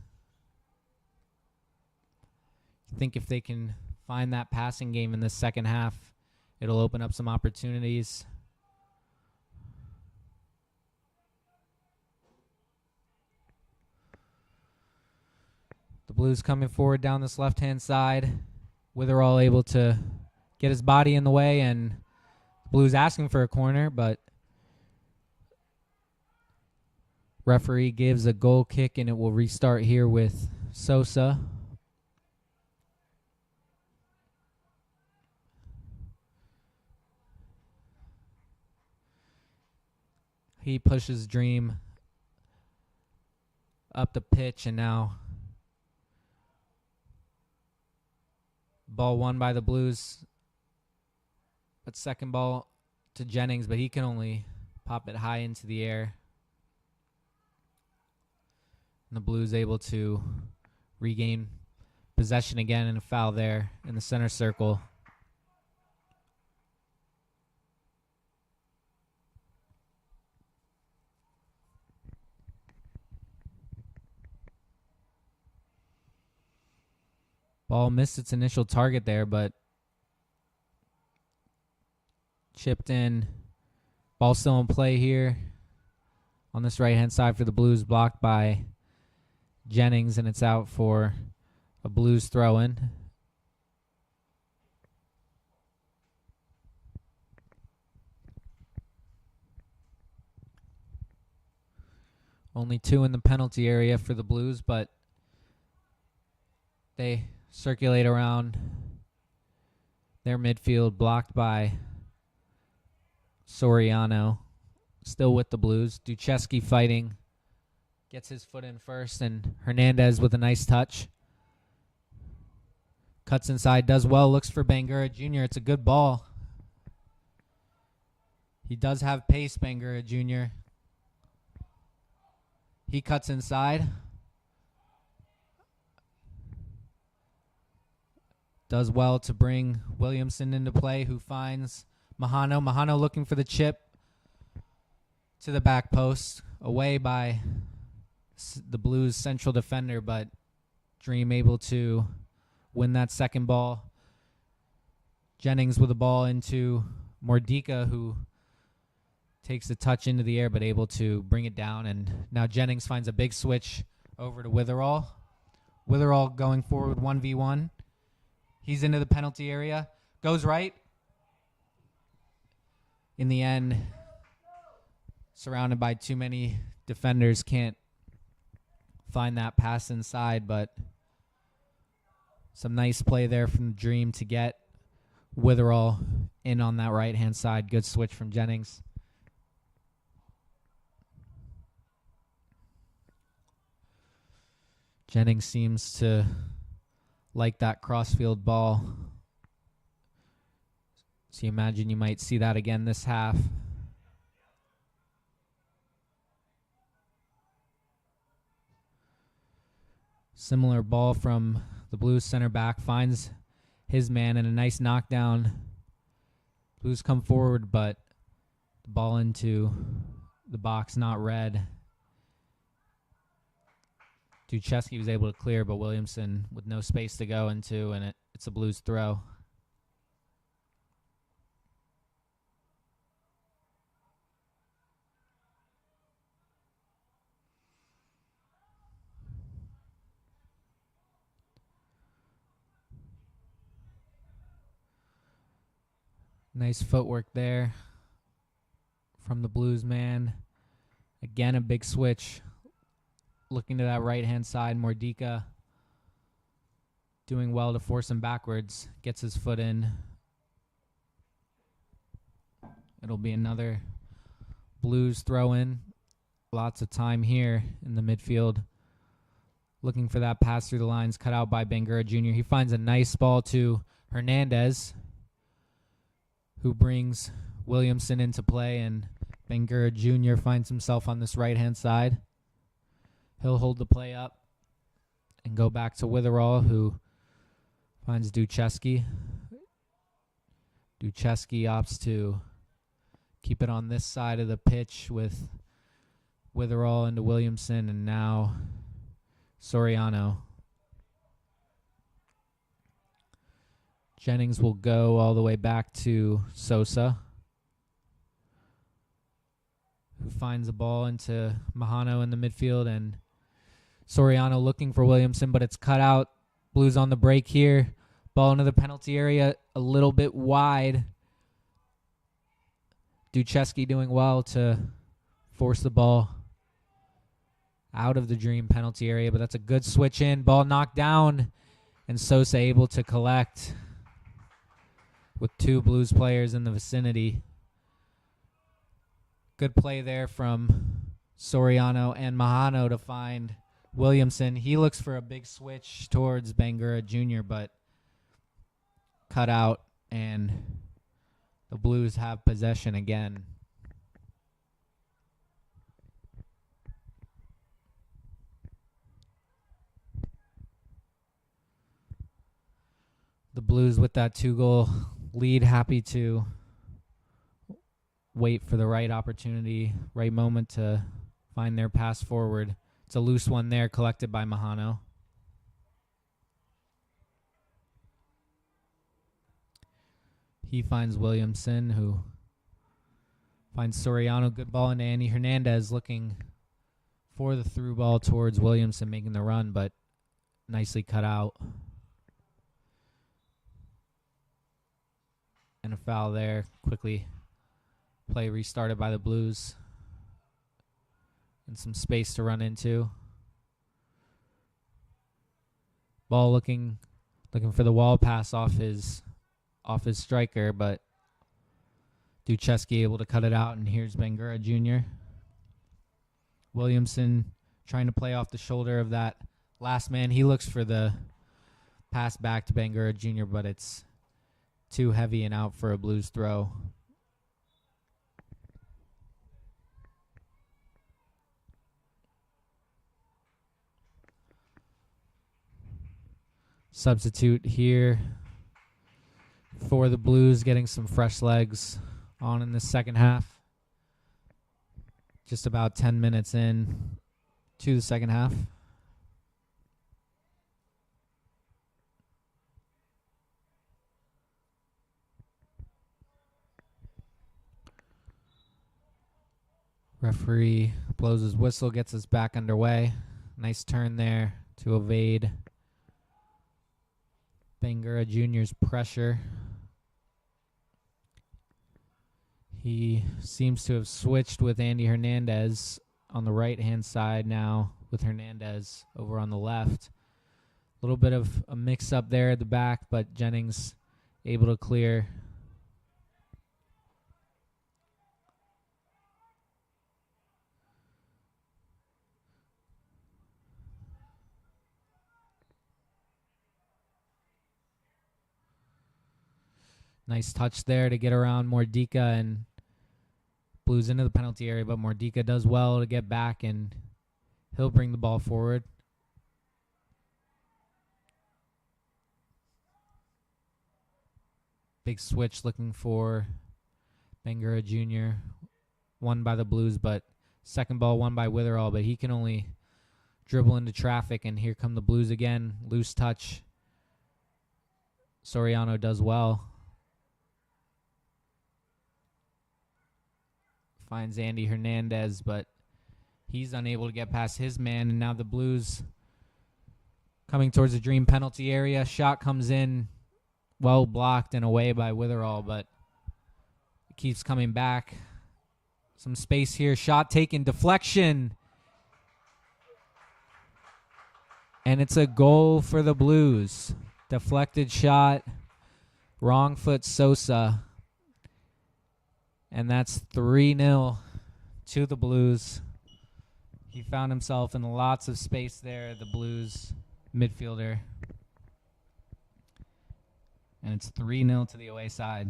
I think if they can find that passing game in the second half, it'll open up some opportunities. The Blues coming forward down this left-hand side. Witherall able to get his body in the way, and the Blues asking for a corner, but referee gives a goal kick, and it will restart here with Sosa. He pushes Dream up the pitch, and now ball won by the Blues. But second ball to Jennings, but he can only pop it high into the air. And the Blues able to regain possession again, and a foul there in the center circle. Ball missed its initial target there, but chipped in Ball still in play here on this right-hand side for the Blues, blocked by Jennings, and it's out for a Blues throw-in. Only 2 in the penalty area for the Blues, but they circulate around their midfield, blocked by Soriano. Still with the Blues. Duchesky fighting. Gets his foot in first, and Hernandez with a nice touch. Cuts inside, does well, looks for Bangura Jr. It's a good ball. He does have pace, Bangura Jr. He cuts inside. Does well to bring Williamson into play, who finds Mahano. Mahano looking for the chip to the back post. Away by the Blues' central defender, but Dream able to win that second ball. Jennings with the ball into Mordika, who takes a touch into the air, but able to bring it down. And now Jennings finds a big switch over to Witherall. Witherall going forward 1v1. He's into the penalty area. Goes right. In the end, surrounded by too many defenders, can't find that pass inside, but some nice play there from the Dream to get Witherall in on that right-hand side. Good switch from Jennings. Jennings seems to like that crossfield ball. So you imagine you might see that again this half. Similar ball from the Blues center back. Finds his man and a nice knockdown. Blues come forward, but the ball into the box, not red. Duchesky was able to clear, but Williamson with no space to go into, and it's a Blues throw. Nice footwork there from the Blues man. Again, a big switch. Looking to that right-hand side, Mordika doing well to force him backwards. Gets his foot in. It'll be another Blues throw-in. Lots of time here in the midfield. Looking for that pass through the lines, cut out by Bangura Jr. He finds a nice ball to Hernandez, who brings Williamson into play, and Bangura Jr. finds himself on this right-hand side. He'll hold the play up and go back to Witherall, who finds Duchesky. Duchesky opts to keep it on this side of the pitch with Witherall into Williamson, and now Soriano. Jennings will go all the way back to Sosa, who finds the ball into Mahano in the midfield, and Soriano looking for Williamson, but it's cut out. Blues on the break here. Ball into the penalty area, a little bit wide. Duchesky doing well to force the ball out of the Dream penalty area, but that's a good switch in. Ball knocked down, and Sosa able to collect with 2 Blues players in the vicinity. Good play there from Soriano and Mahano to find Williamson. He looks for a big switch towards Bangura Jr., but cut out, and the Blues have possession again. The Blues with that 2-goal lead, happy to wait for the right opportunity, right moment to find their pass forward. It's a loose one there, collected by Mahano. He finds Williamson, who Finds Soriano, good ball into Andy Hernandez, looking for the through ball towards Williamson, making the run, but nicely cut out. And a foul there. Quickly play restarted by the Blues. And some space to run into. Ball looking for the wall pass off his striker, but Ducheski able to cut it out, and here's Bangura Jr. Williamson trying to play off the shoulder of that last man. He looks for the pass back to Bangura Jr., but it's too heavy and out for a Blues throw. Substitute here for the Blues, getting some fresh legs on in the second half. Just about 10 minutes in to the second half. Referee blows his whistle, gets us back underway. Nice turn there to evade Bangura Jr.'s pressure. He seems to have switched with Andy Hernandez on the right-hand side now, with Hernandez over on the left. A little bit of a mix-up there at the back, but Jennings able to clear. Nice touch there to get around Mordika and Blues into the penalty area, but Mordika does well to get back, and he'll bring the ball forward. Big switch looking for Bangura Jr. Won by the Blues, but second ball won by Witherall, but he can only dribble into traffic, and here come the Blues again. Loose touch. Soriano does well. Finds Andy Hernandez, but he's unable to get past his man, and now the Blues coming towards the Dream penalty area. Shot comes in, well blocked and away by Witherall, but it keeps coming back. Some space here. Shot taken, deflection. And it's a goal for the Blues. Deflected shot, wrong foot Sosa. And that's 3-0 to the Blues. He found himself in lots of space there, the Blues midfielder. And it's 3-0 to the away side.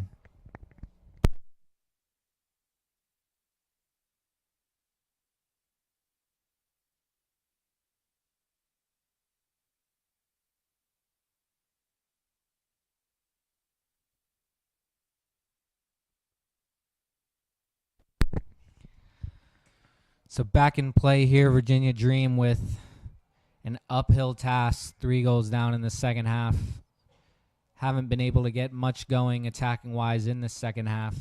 So back in play here, Virginia Dream with an uphill task, 3 goals down in the second half. Haven't been able to get much going attacking-wise in the second half.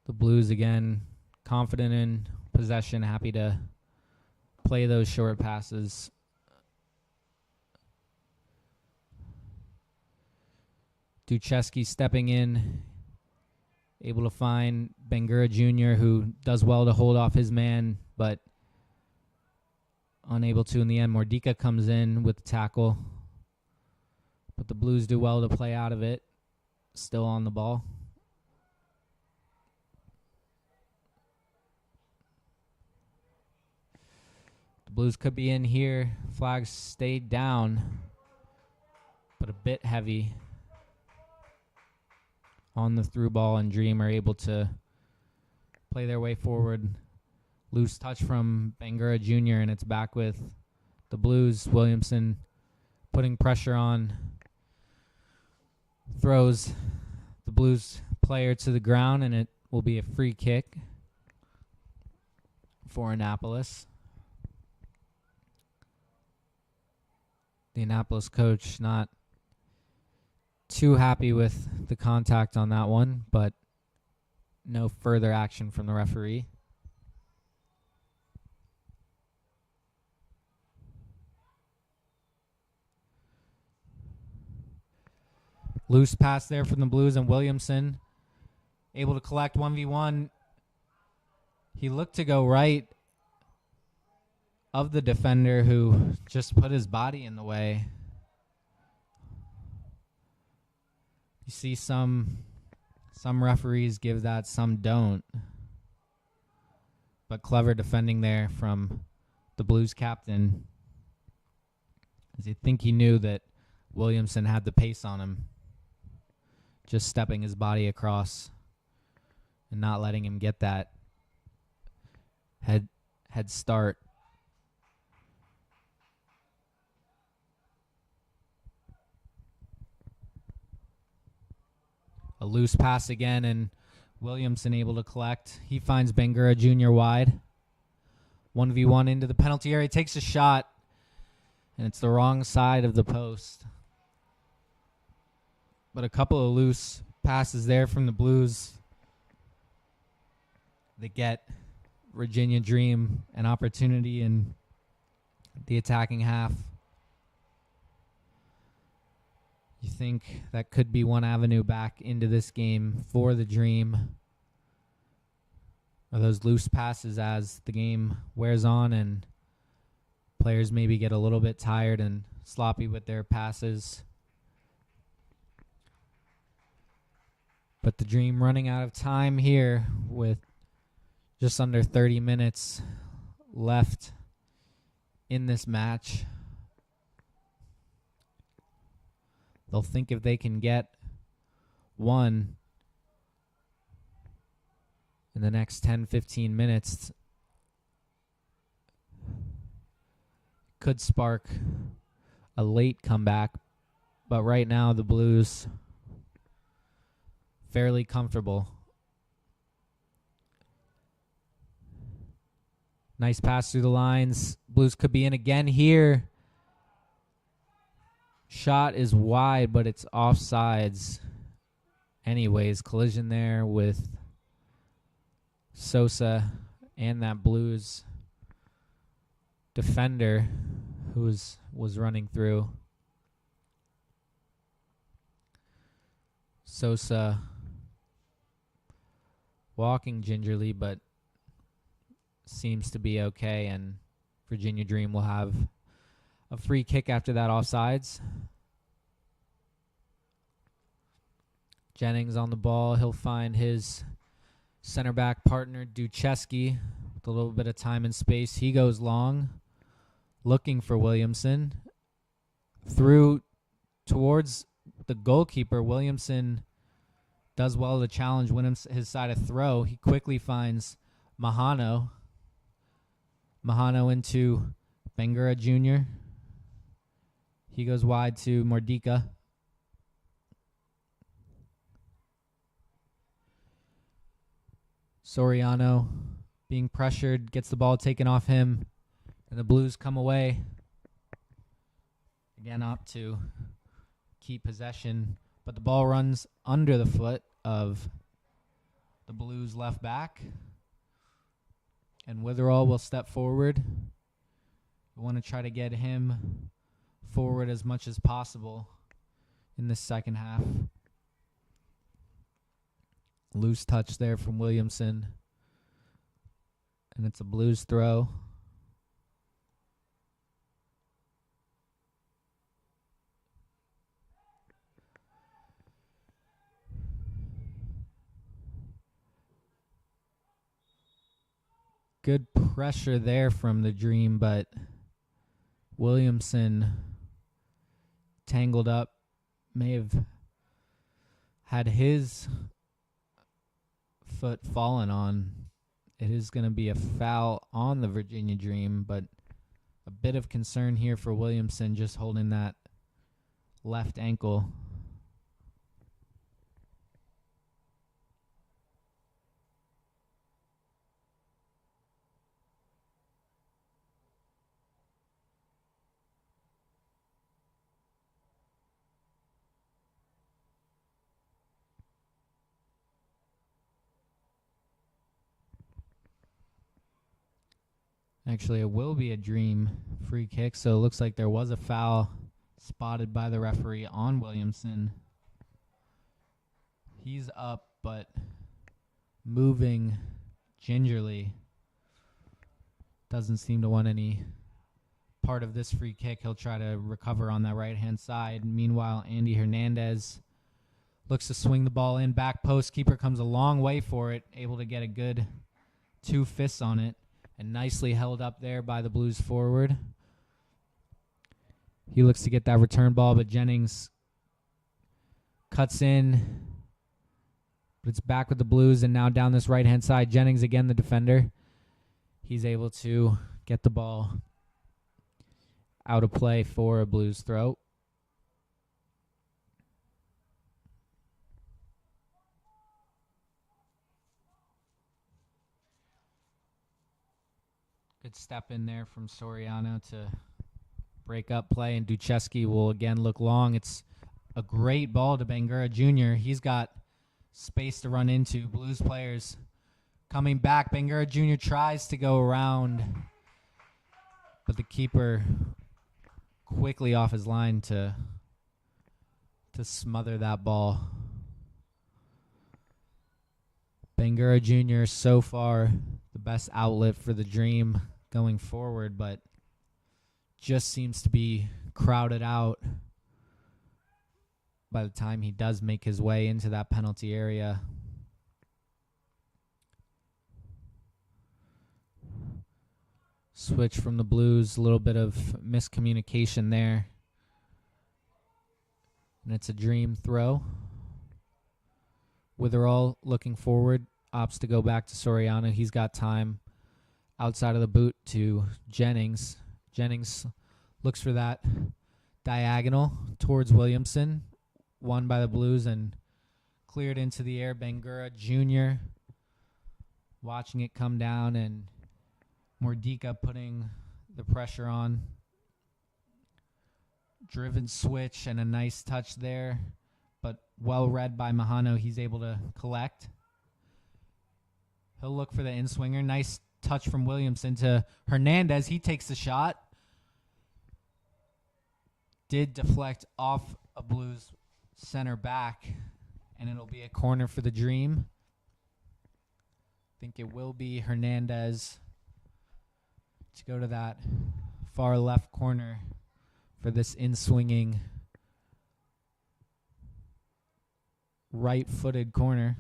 The Blues, again, confident in possession, happy to play those short passes. Ducheski stepping in, able to find Bangura Jr., who does well to hold off his man, but unable to in the end. Mordika comes in with the tackle, but the Blues do well to play out of it, still on the ball. Blues could be in here. Flags stayed down, but a bit heavy on the through ball, and Dream are able to play their way forward. Loose touch from Bangura Jr., and it's back with the Blues. Williamson putting pressure on. Throws. The Blues player to the ground, and it will be a free kick for Annapolis. The Annapolis coach not too happy with the contact on that one, but no further action from the referee. Loose pass there from the Blues, and Williamson able to collect 1v1. He looked to go right of the defender who just put his body in the way. You see some referees give that, some don't. But clever defending there from the Blues captain, as I think he knew that Williamson had the pace on him, just stepping his body across and not letting him get that head start. A loose pass again, and Williamson able to collect. He finds Bangura Jr. wide. 1v1 into the penalty area. Takes a shot, and it's the wrong side of the post. But a couple of loose passes there from the Blues that get Virginia Dream an opportunity in the attacking half. You think that could be one avenue back into this game for the Dream, or those loose passes as the game wears on and players maybe get a little bit tired and sloppy with their passes. But the Dream running out of time here with just under 30 minutes left in this match. They'll think if they can get one in the next 10, 15 minutes, could spark a late comeback. But right now, the Blues fairly comfortable. Nice pass through the lines. Blues could be in again here. Shot is wide, but it's offsides. Anyways, collision there with Sosa and that Blues defender who was running through. Sosa walking gingerly, but seems to be okay, and Virginia Dream will have a free kick after that offsides. Jennings on the ball. He'll find his center back partner, Ducheski, with a little bit of time and space. He goes long, looking for Williamson. Through towards the goalkeeper. Williamson does well to challenge, win his side of throw. He quickly finds Mahano. Mahano into Bangura Jr. He goes wide to Mordika. Soriano being pressured, gets the ball taken off him, and the Blues come away. Again, up to keep possession, but the ball runs under the foot of the Blues left back, and Witherall will step forward. We want to try to get him forward as much as possible in the second half. Loose touch there from Williamson, and it's a Blues throw. Good pressure there from the Dream, but Williamson tangled up, may have had his foot fallen on. It is going to be a foul on the Virginia Dream, but a bit of concern here for Williamson, just holding that left ankle. Actually, it will be a Dream free kick, so it looks like there was a foul spotted by the referee on Williamson. He's up, but moving gingerly. Doesn't seem to want any part of this free kick. He'll try to recover on that right-hand side. Meanwhile, Andy Hernandez looks to swing the ball in. Back post. Keeper comes a long way for it. Able to get a good 2 fists on it. And nicely held up there by the Blues forward. He looks to get that return ball, but Jennings cuts in. But it's back with the Blues, and now down this right-hand side. Jennings again, the defender. He's able to get the ball out of play for a Blues throw. Good step in there from Soriano to break up play, and Ducheski will again look long. It's a great ball to Bangura Jr. He's got space to run into. Blues players coming back. Bangura Jr. tries to go around, but the keeper quickly off his line to smother that ball. Bangura Jr. so far the best outlet for the Dream going forward, but just seems to be crowded out by the time he does make his way into that penalty area. Switch from the Blues, a little bit of miscommunication there. And it's a Dream throw. Witherall looking forward, opts to go back to Soriano. He's got time outside of the boot to Jennings. Jennings looks for that diagonal towards Williamson. Won by the Blues and cleared into the air. Bangura Jr. watching it come down, and Mordika putting the pressure on. Driven switch and a nice touch there, but well read by Mahano. He's able to collect. He'll look for the in-swinger. Nice touch from Williamson to Hernandez. He takes the shot. Did deflect off a Blues center back, and it'll be a corner for the Dream. I think it will be Hernandez to go to that far left corner for this in-swinging right-footed corner.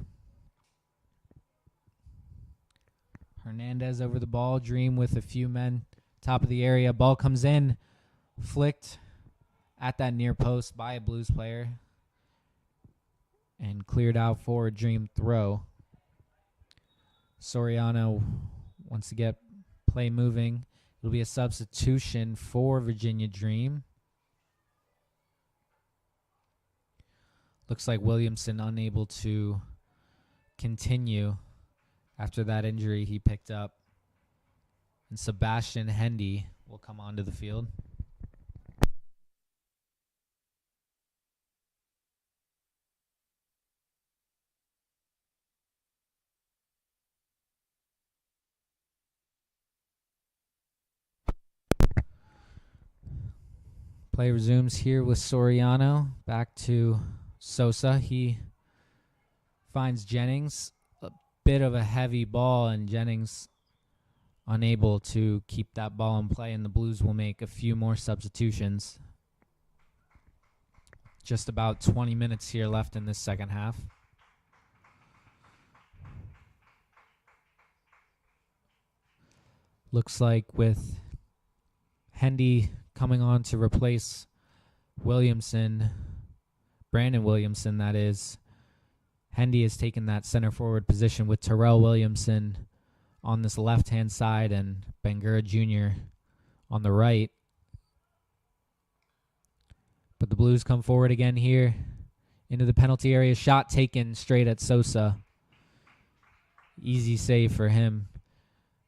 Hernandez over the ball. Dream with a few men top of the area. Ball comes in, flicked at that near post by a Blues player, and cleared out for a Dream throw. Soriano wants to get play moving. It'll be a substitution for Virginia Dream. Looks like Williamson unable to continue after that injury he picked up. And Sebastian Hendy will come onto the field. Play resumes here with Soriano. Back to Sosa. He finds Jennings. A bit of a heavy ball, and Jennings unable to keep that ball in play, and the Blues will make a few more substitutions. Just about 20 minutes here left in this second half. Looks like with Hendy coming on to replace Williamson, Brandon Williamson, that is. Hendy has taken that center forward position with Terrell Williamson on this left-hand side and Bangura Jr. on the right. But the Blues come forward again here into the penalty area. Shot taken straight at Sosa. Easy save for him.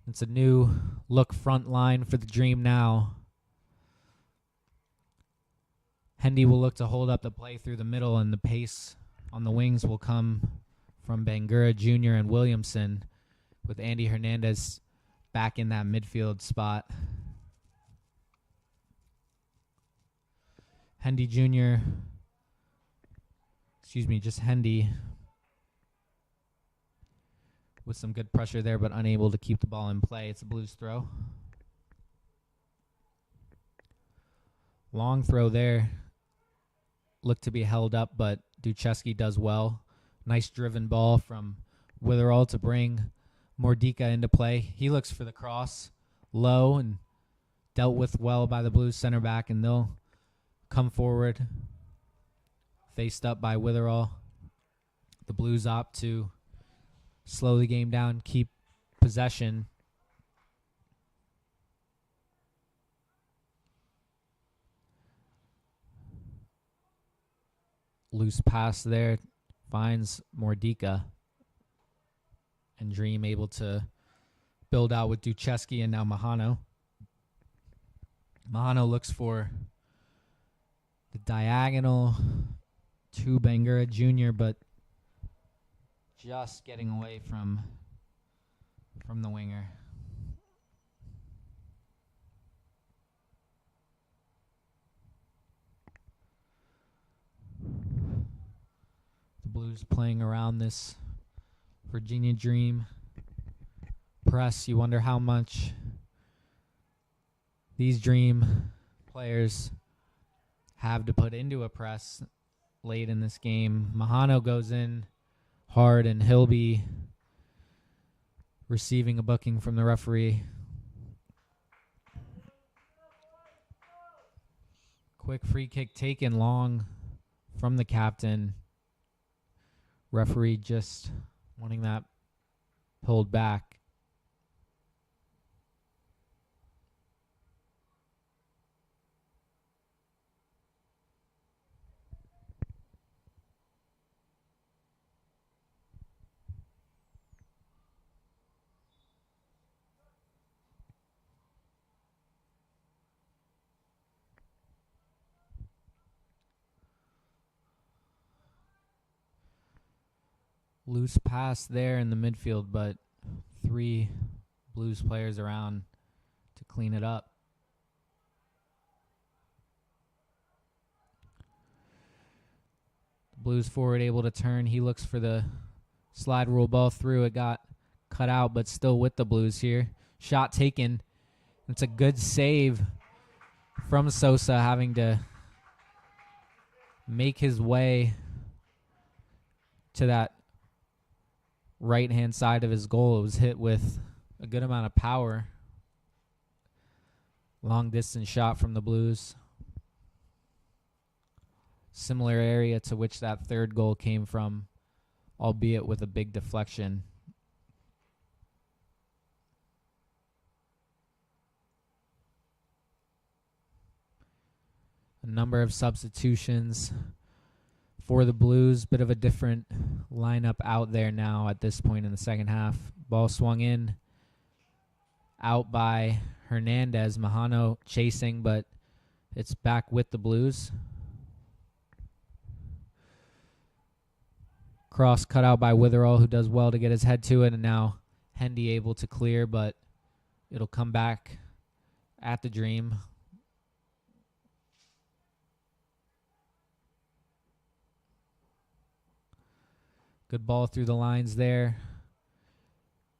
It's a new look front line for the Dream now. Hendy will look to hold up the play through the middle, and the pace on the wings will come from Bangura Jr. and Williamson, with Andy Hernandez back in that midfield spot. Hendy Jr. Just Hendy with some good pressure there, but unable to keep the ball in play. It's a Blues throw. Long throw there. Looked to be held up, but Duchesky does well. Nice driven ball from Witherall to bring Mordika into play. He looks for the cross low and dealt with well by the Blues center back, and they'll come forward. Faced up by Witherall. The Blues opt to slow the game down, keep possession. Loose pass there, finds Mordika. And Dream able to build out with Duchesky and now Mahano. Mahano looks for the diagonal to Bangura Jr., but just getting away from the winger. The Blues playing around this Virginia Dream press. You wonder how much these Dream players have to put into a press late in this game. Mahano goes in hard, and he'll be receiving a booking from the referee. Quick free kick taken long from the captain. Referee just wanting that pulled back. Loose pass there in the midfield, but 3 Blues players around to clean it up. Blues forward able to turn. He looks for the slide rule ball through. It got cut out, but still with the Blues here. Shot taken. It's a good save from Sosa, having to make his way to that right-hand side of his goal. It was hit with a good amount of power. Long-distance shot from the Blues. Similar area to which that third goal came from, albeit with a big deflection. A number of substitutions for the Blues. Bit of a different lineup out there now at this point in the second half. Ball swung in, out by Hernandez. Mahano chasing, but it's back with the Blues. Cross cut out by Witherall, who does well to get his head to it, and now Hendy able to clear, but it'll come back at the Dream. Good ball through the lines there.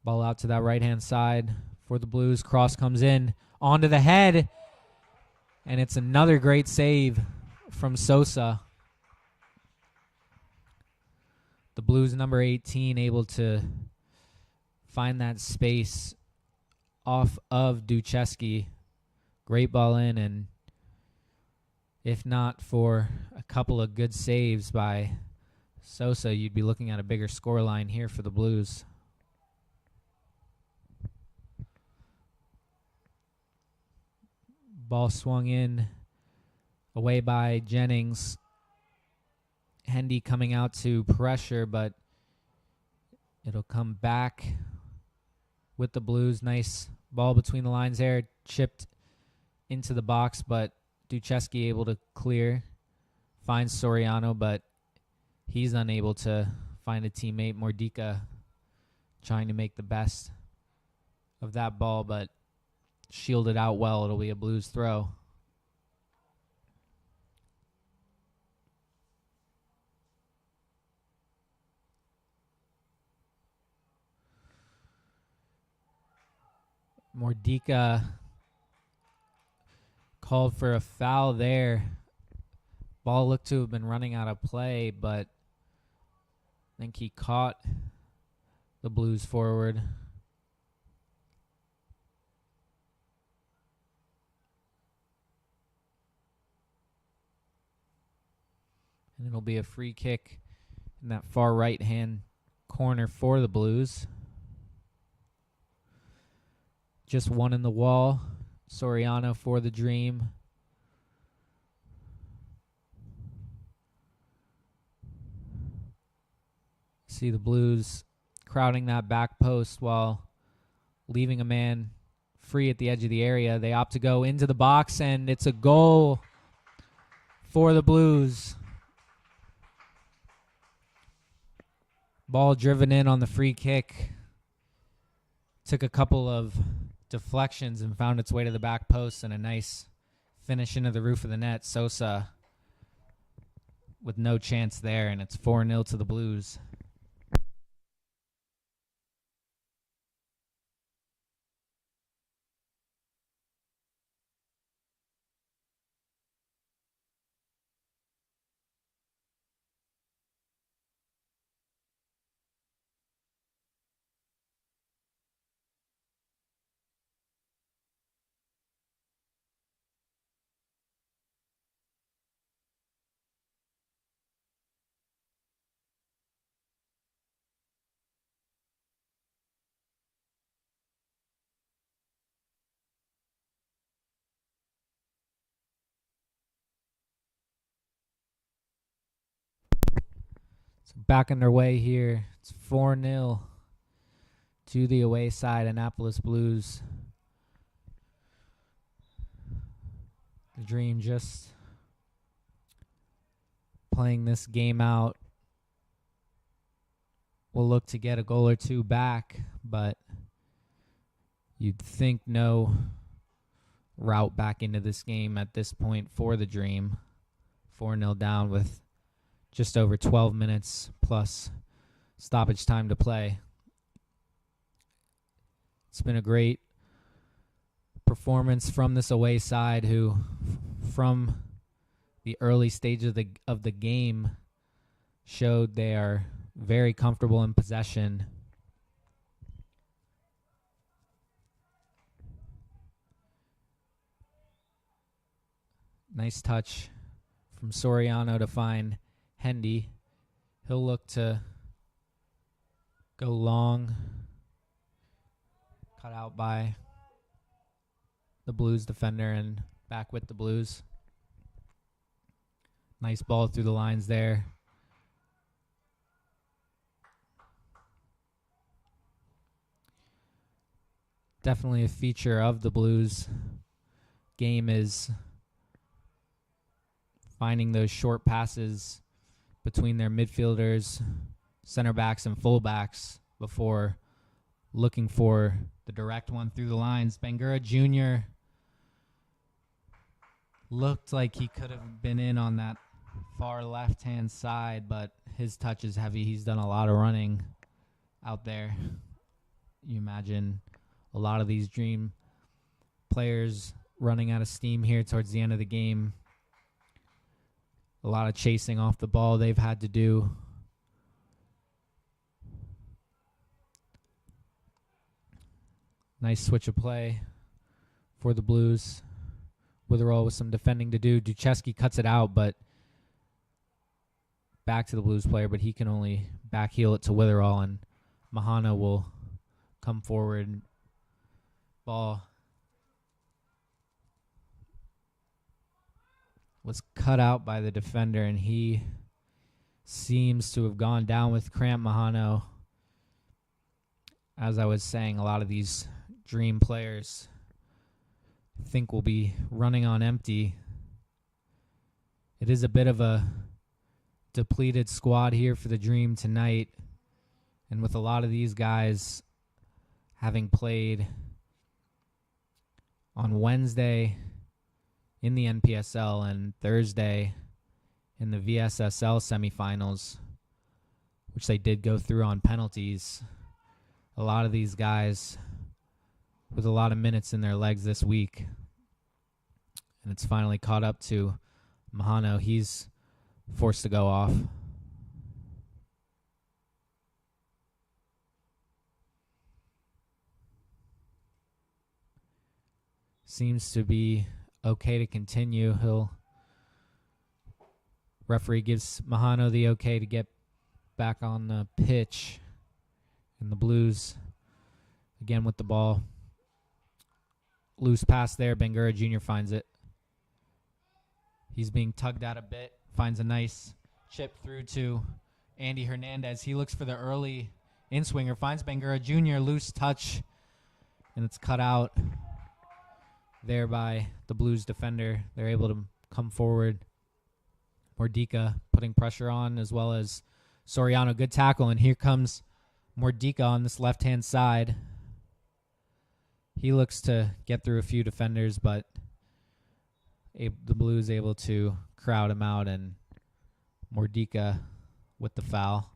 Ball out to that right-hand side for the Blues. Cross comes in onto the head, and it's another great save from Sosa. The Blues number 18 able to find that space off of Duchesky. Great ball in, and if not for a couple of good saves by Sosa, you'd be looking at a bigger scoreline here for the Blues. Ball swung in away by Jennings. Hendy coming out to pressure, but it'll come back with the Blues. Nice ball between the lines there. Chipped into the box, but Duchesky able to clear. Finds Soriano, but he's unable to find a teammate. Mordika trying to make the best of that ball, but shielded out well. It'll be a Blues throw. Mordika called for a foul there. Ball looked to have been running out of play, but I think he caught the Blues forward. And it'll be a free kick in that far right-hand corner for the Blues. Just one in the wall. Soriano for the Dream. See the Blues crowding that back post while leaving a man free at the edge of the area. They opt to go into the box, and it's a goal for the Blues. Ball driven in on the free kick. Took a couple of deflections and found its way to the back post, and a nice finish into the roof of the net. Sosa with no chance there, and it's 4-0 to the Blues. So back on their way here. It's 4-0 to the away side, Annapolis Blues. The Dream just playing this game out. Will look to get a goal or two back, but you'd think no route back into this game at this point for the Dream. 4-0 down with just over 12 minutes plus stoppage time to play. It's been a great performance from this away side, who from the early stages of the game showed they are very comfortable in possession. Nice touch from Soriano to find Hendy. He'll look to go long. Cut out by the Blues defender and back with the Blues. Nice ball through the lines there. Definitely a feature of the Blues game is finding those short passes between their midfielders, center backs, and fullbacks before looking for the direct one through the lines. Bangura Jr. looked like he could have been in on that far left-hand side, but his touch is heavy. He's done a lot of running out there. You imagine a lot of these Dream players running out of steam here towards the end of the game. A lot of chasing off the ball they've had to do. Nice switch of play for the Blues. Witherall with some defending to do. Duchesky cuts it out, but back to the Blues player, but he can only backheel it to Witherall, and Mahana will come forward. Ball was cut out by the defender, and he seems to have gone down with cramp. Mahano, as I was saying, a lot of these Dream players think will be running on empty. It is a bit of a depleted squad here for the Dream tonight, and with a lot of these guys having played on Wednesday in the NPSL and Thursday in the VSSL semifinals, which they did go through on penalties. A lot of these guys with a lot of minutes in their legs this week. And it's finally caught up to Mahano. He's forced to go off. Seems to be okay to continue. Referee gives Mahano the okay to get back on the pitch. And the Blues again with the ball. Loose pass there. Bangura Jr. finds it. He's being tugged out a bit. Finds a nice chip through to Andy Hernandez. He looks for the early in-swinger. Finds Bangura Jr. Loose touch. And it's cut out there by the Blues defender. They're able to come forward. Mordika putting pressure on, as well as Soriano. Good tackle. And here comes Mordika on this left-hand side. He looks to get through a few defenders, but the Blues able to crowd him out, and Mordika with the foul.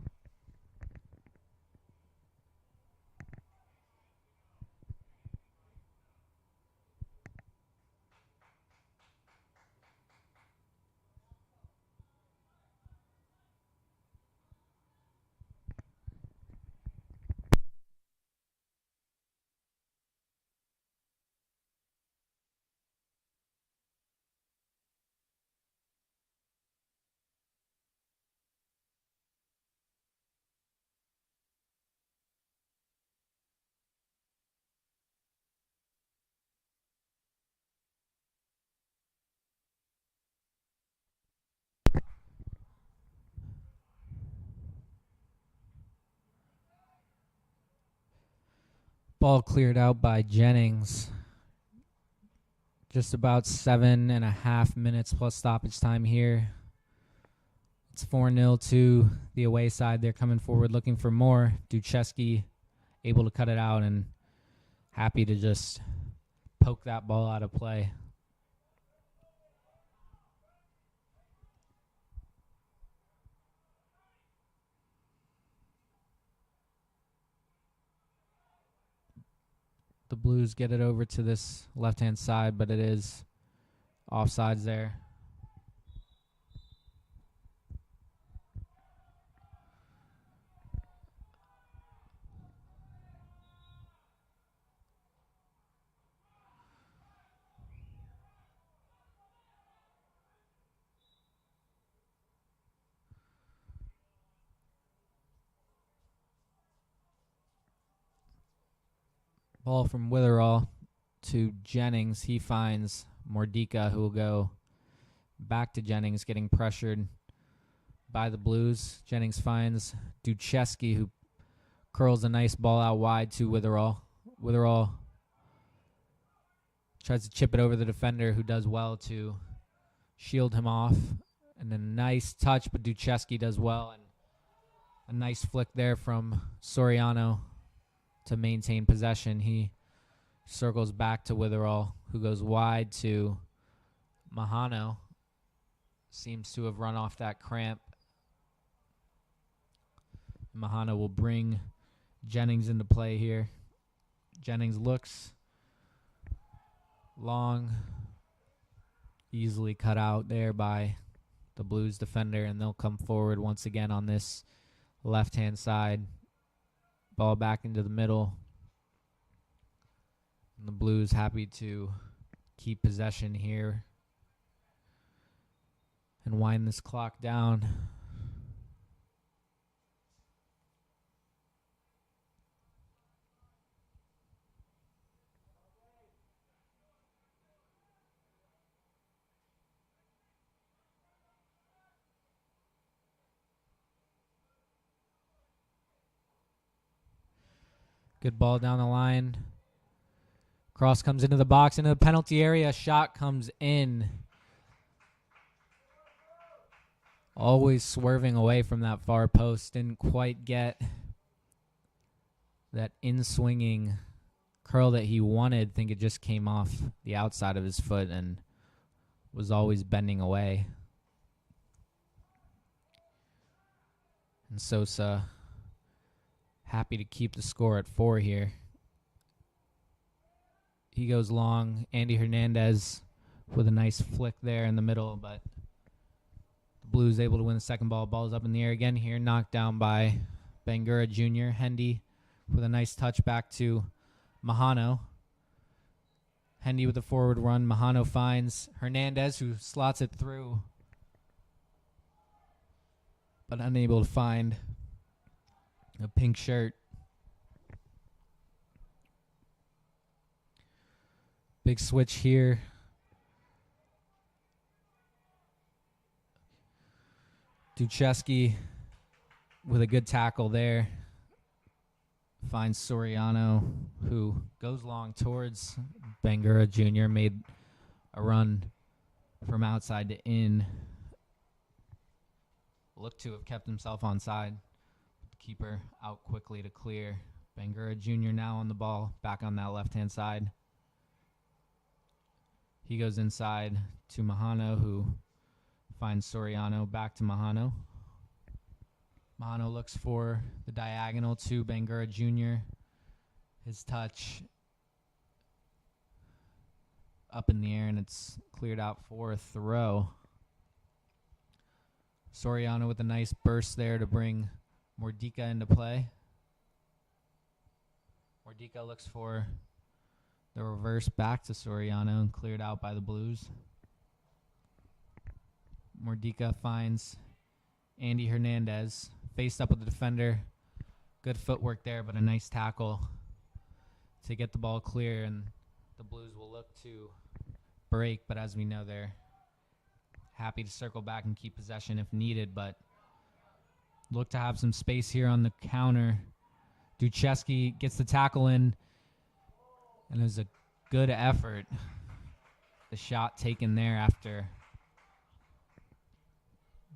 Ball cleared out by Jennings. Just about 7.5 minutes plus stoppage time here. It's 4-0 to the away side. They're coming forward looking for more. Ducheski able to cut it out and happy to just poke that ball out of play. The Blues get it over to this left-hand side, but it is offsides there. Ball from Witherall to Jennings. He finds Mordika, who will go back to Jennings, getting pressured by the Blues. Jennings finds Ducheski, who curls a nice ball out wide to Witherall. Witherall tries to chip it over the defender, who does well to shield him off. And a nice touch, but Ducheski does well. And a nice flick there from Soriano to maintain possession. He circles back to Witherall, who goes wide to Mahano. Seems to have run off that cramp. Mahano will bring Jennings into play here. Jennings looks long, easily cut out there by the Blues defender, and they'll come forward once again on this left-hand side. Ball back into the middle. And the Blues happy to keep possession here and wind this clock down. Good ball down the line. Cross comes into the box, into the penalty area. Shot comes in. Always swerving away from that far post. Didn't quite get that in-swinging curl that he wanted. I think it just came off the outside of his foot and was always bending away. And Sosa happy to keep the score at 4 here. He goes long. Andy Hernandez with a nice flick there in the middle, but the Blues able to win the second ball. Ball's up in the air again here, knocked down by Bangura Jr. Hendy with a nice touch back to Mahano. Hendy with a forward run. Mahano finds Hernandez, who slots it through, but unable to find a pink shirt. Big switch here. Duchesky with a good tackle there. Finds Soriano, who goes long towards Bangura Jr. Made a run from outside to in. Looked to have kept himself onside. Keeper out quickly to clear. Bangura Jr. now on the ball, back on that left-hand side. He goes inside to Mahano, who finds Soriano, back to Mahano. Mahano looks for the diagonal to Bangura Jr. His touch up in the air, and it's cleared out for a throw. Soriano with a nice burst there to bring Mordika into play. Mordika looks for the reverse back to Soriano and cleared out by the Blues. Mordika finds Andy Hernandez, faced up with the defender. Good footwork there, but a nice tackle to get the ball clear, and the Blues will look to break, but as we know, they're happy to circle back and keep possession if needed, but look to have some space here on the counter. Duchesky gets the tackle in, and it was a good effort. The shot taken there after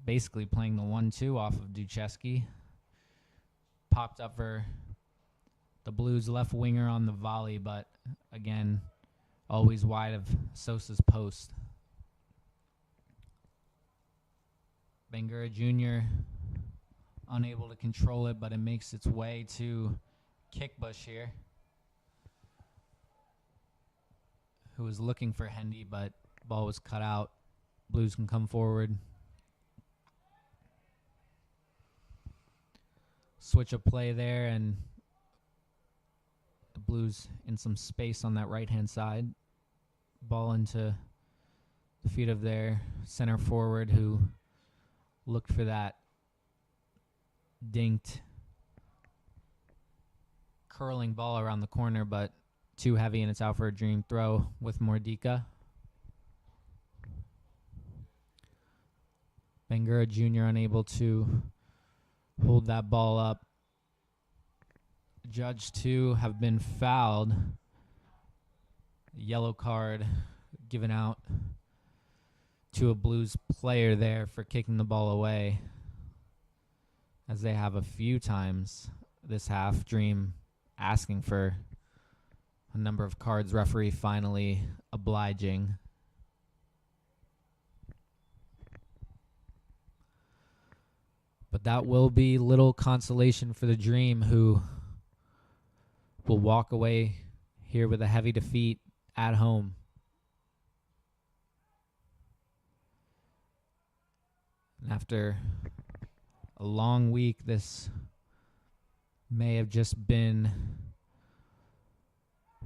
basically playing the 1-2 off of Duchesky. Popped up for the Blues left winger on the volley, but again, always wide of Sosa's post. Bangura Jr. unable to control it, but it makes its way to Kickbush here, who was looking for Hendy, but ball was cut out. Blues can come forward. Switch of play there, and the Blues in some space on that right-hand side. Ball into the feet of their center forward, who looked for that dinked curling ball around the corner, but too heavy, and it's out for a dream throw with Mordika. Bangura Jr. unable to hold that ball up. Judged to have been fouled. Yellow card given out to a Blues player there for kicking the ball away, as they have a few times this half. Dream asking for a number of cards, referee finally obliging. But that will be little consolation for the Dream, who will walk away here with a heavy defeat at home. And after a long week, this may have just been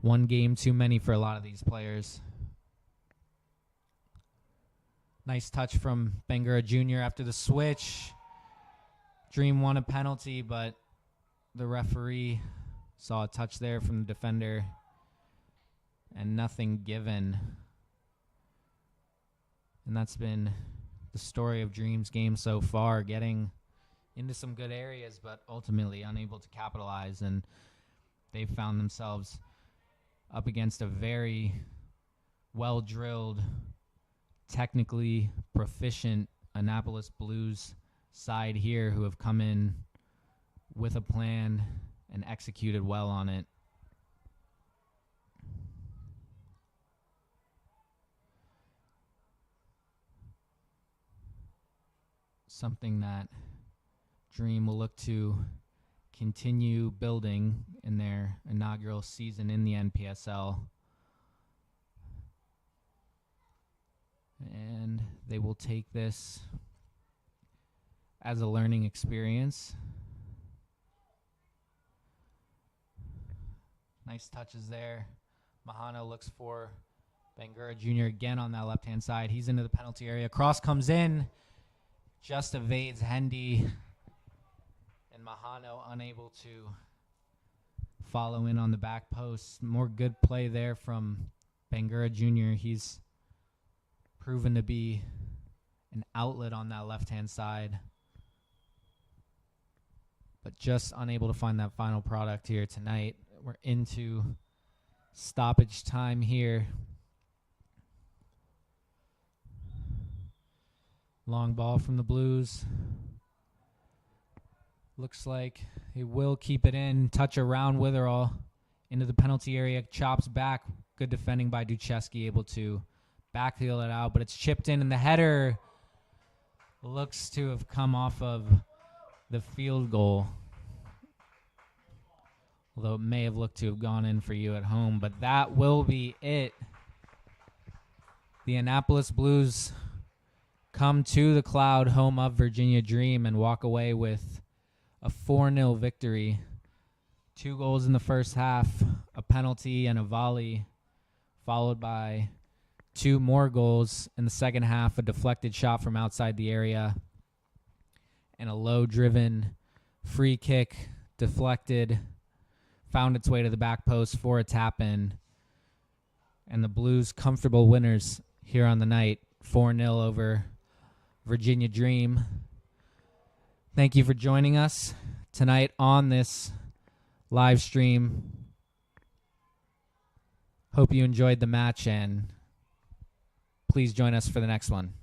one game too many for a lot of these players. Nice touch from Bangura Jr. after the switch. Dream won a penalty, but the referee saw a touch there from the defender and nothing given. And that's been the story of Dream's game so far, getting into some good areas, but ultimately unable to capitalize. And they've found themselves up against a very well-drilled, technically proficient Annapolis Blues side here, who have come in with a plan and executed well on it. something that Dream will look to continue building in their inaugural season in the NPSL. And they will take this as a learning experience. Nice touches there. Mahano looks for Bangura Jr. again on that left-hand side. He's into the penalty area. Cross comes in, just evades Hendy. And Mahano unable to follow in on the back post. More good play there from Bangura Jr. He's proven to be an outlet on that left-hand side, but just unable to find that final product here tonight. We're into stoppage time here. Long ball from the Blues. Looks like he will keep it in. Touch around Witherall into the penalty area. Chops back. Good defending by Ducheski, able to backfield it out, but it's chipped in, and the header looks to have come off of the field goal. Although it may have looked to have gone in for you at home, but that will be it. The Annapolis Blues come to the Cloud, home of Virginia Dream, and walk away with a 4-0 victory. 2 goals in the first half, a penalty and a volley, followed by 2 more goals in the second half, a deflected shot from outside the area, and a low-driven free kick, deflected, found its way to the back post for a tap-in. And the Blues comfortable winners here on the night, 4-0 over Virginia Dream. Thank you for joining us tonight on this live stream. Hope you enjoyed the match, and please join us for the next one.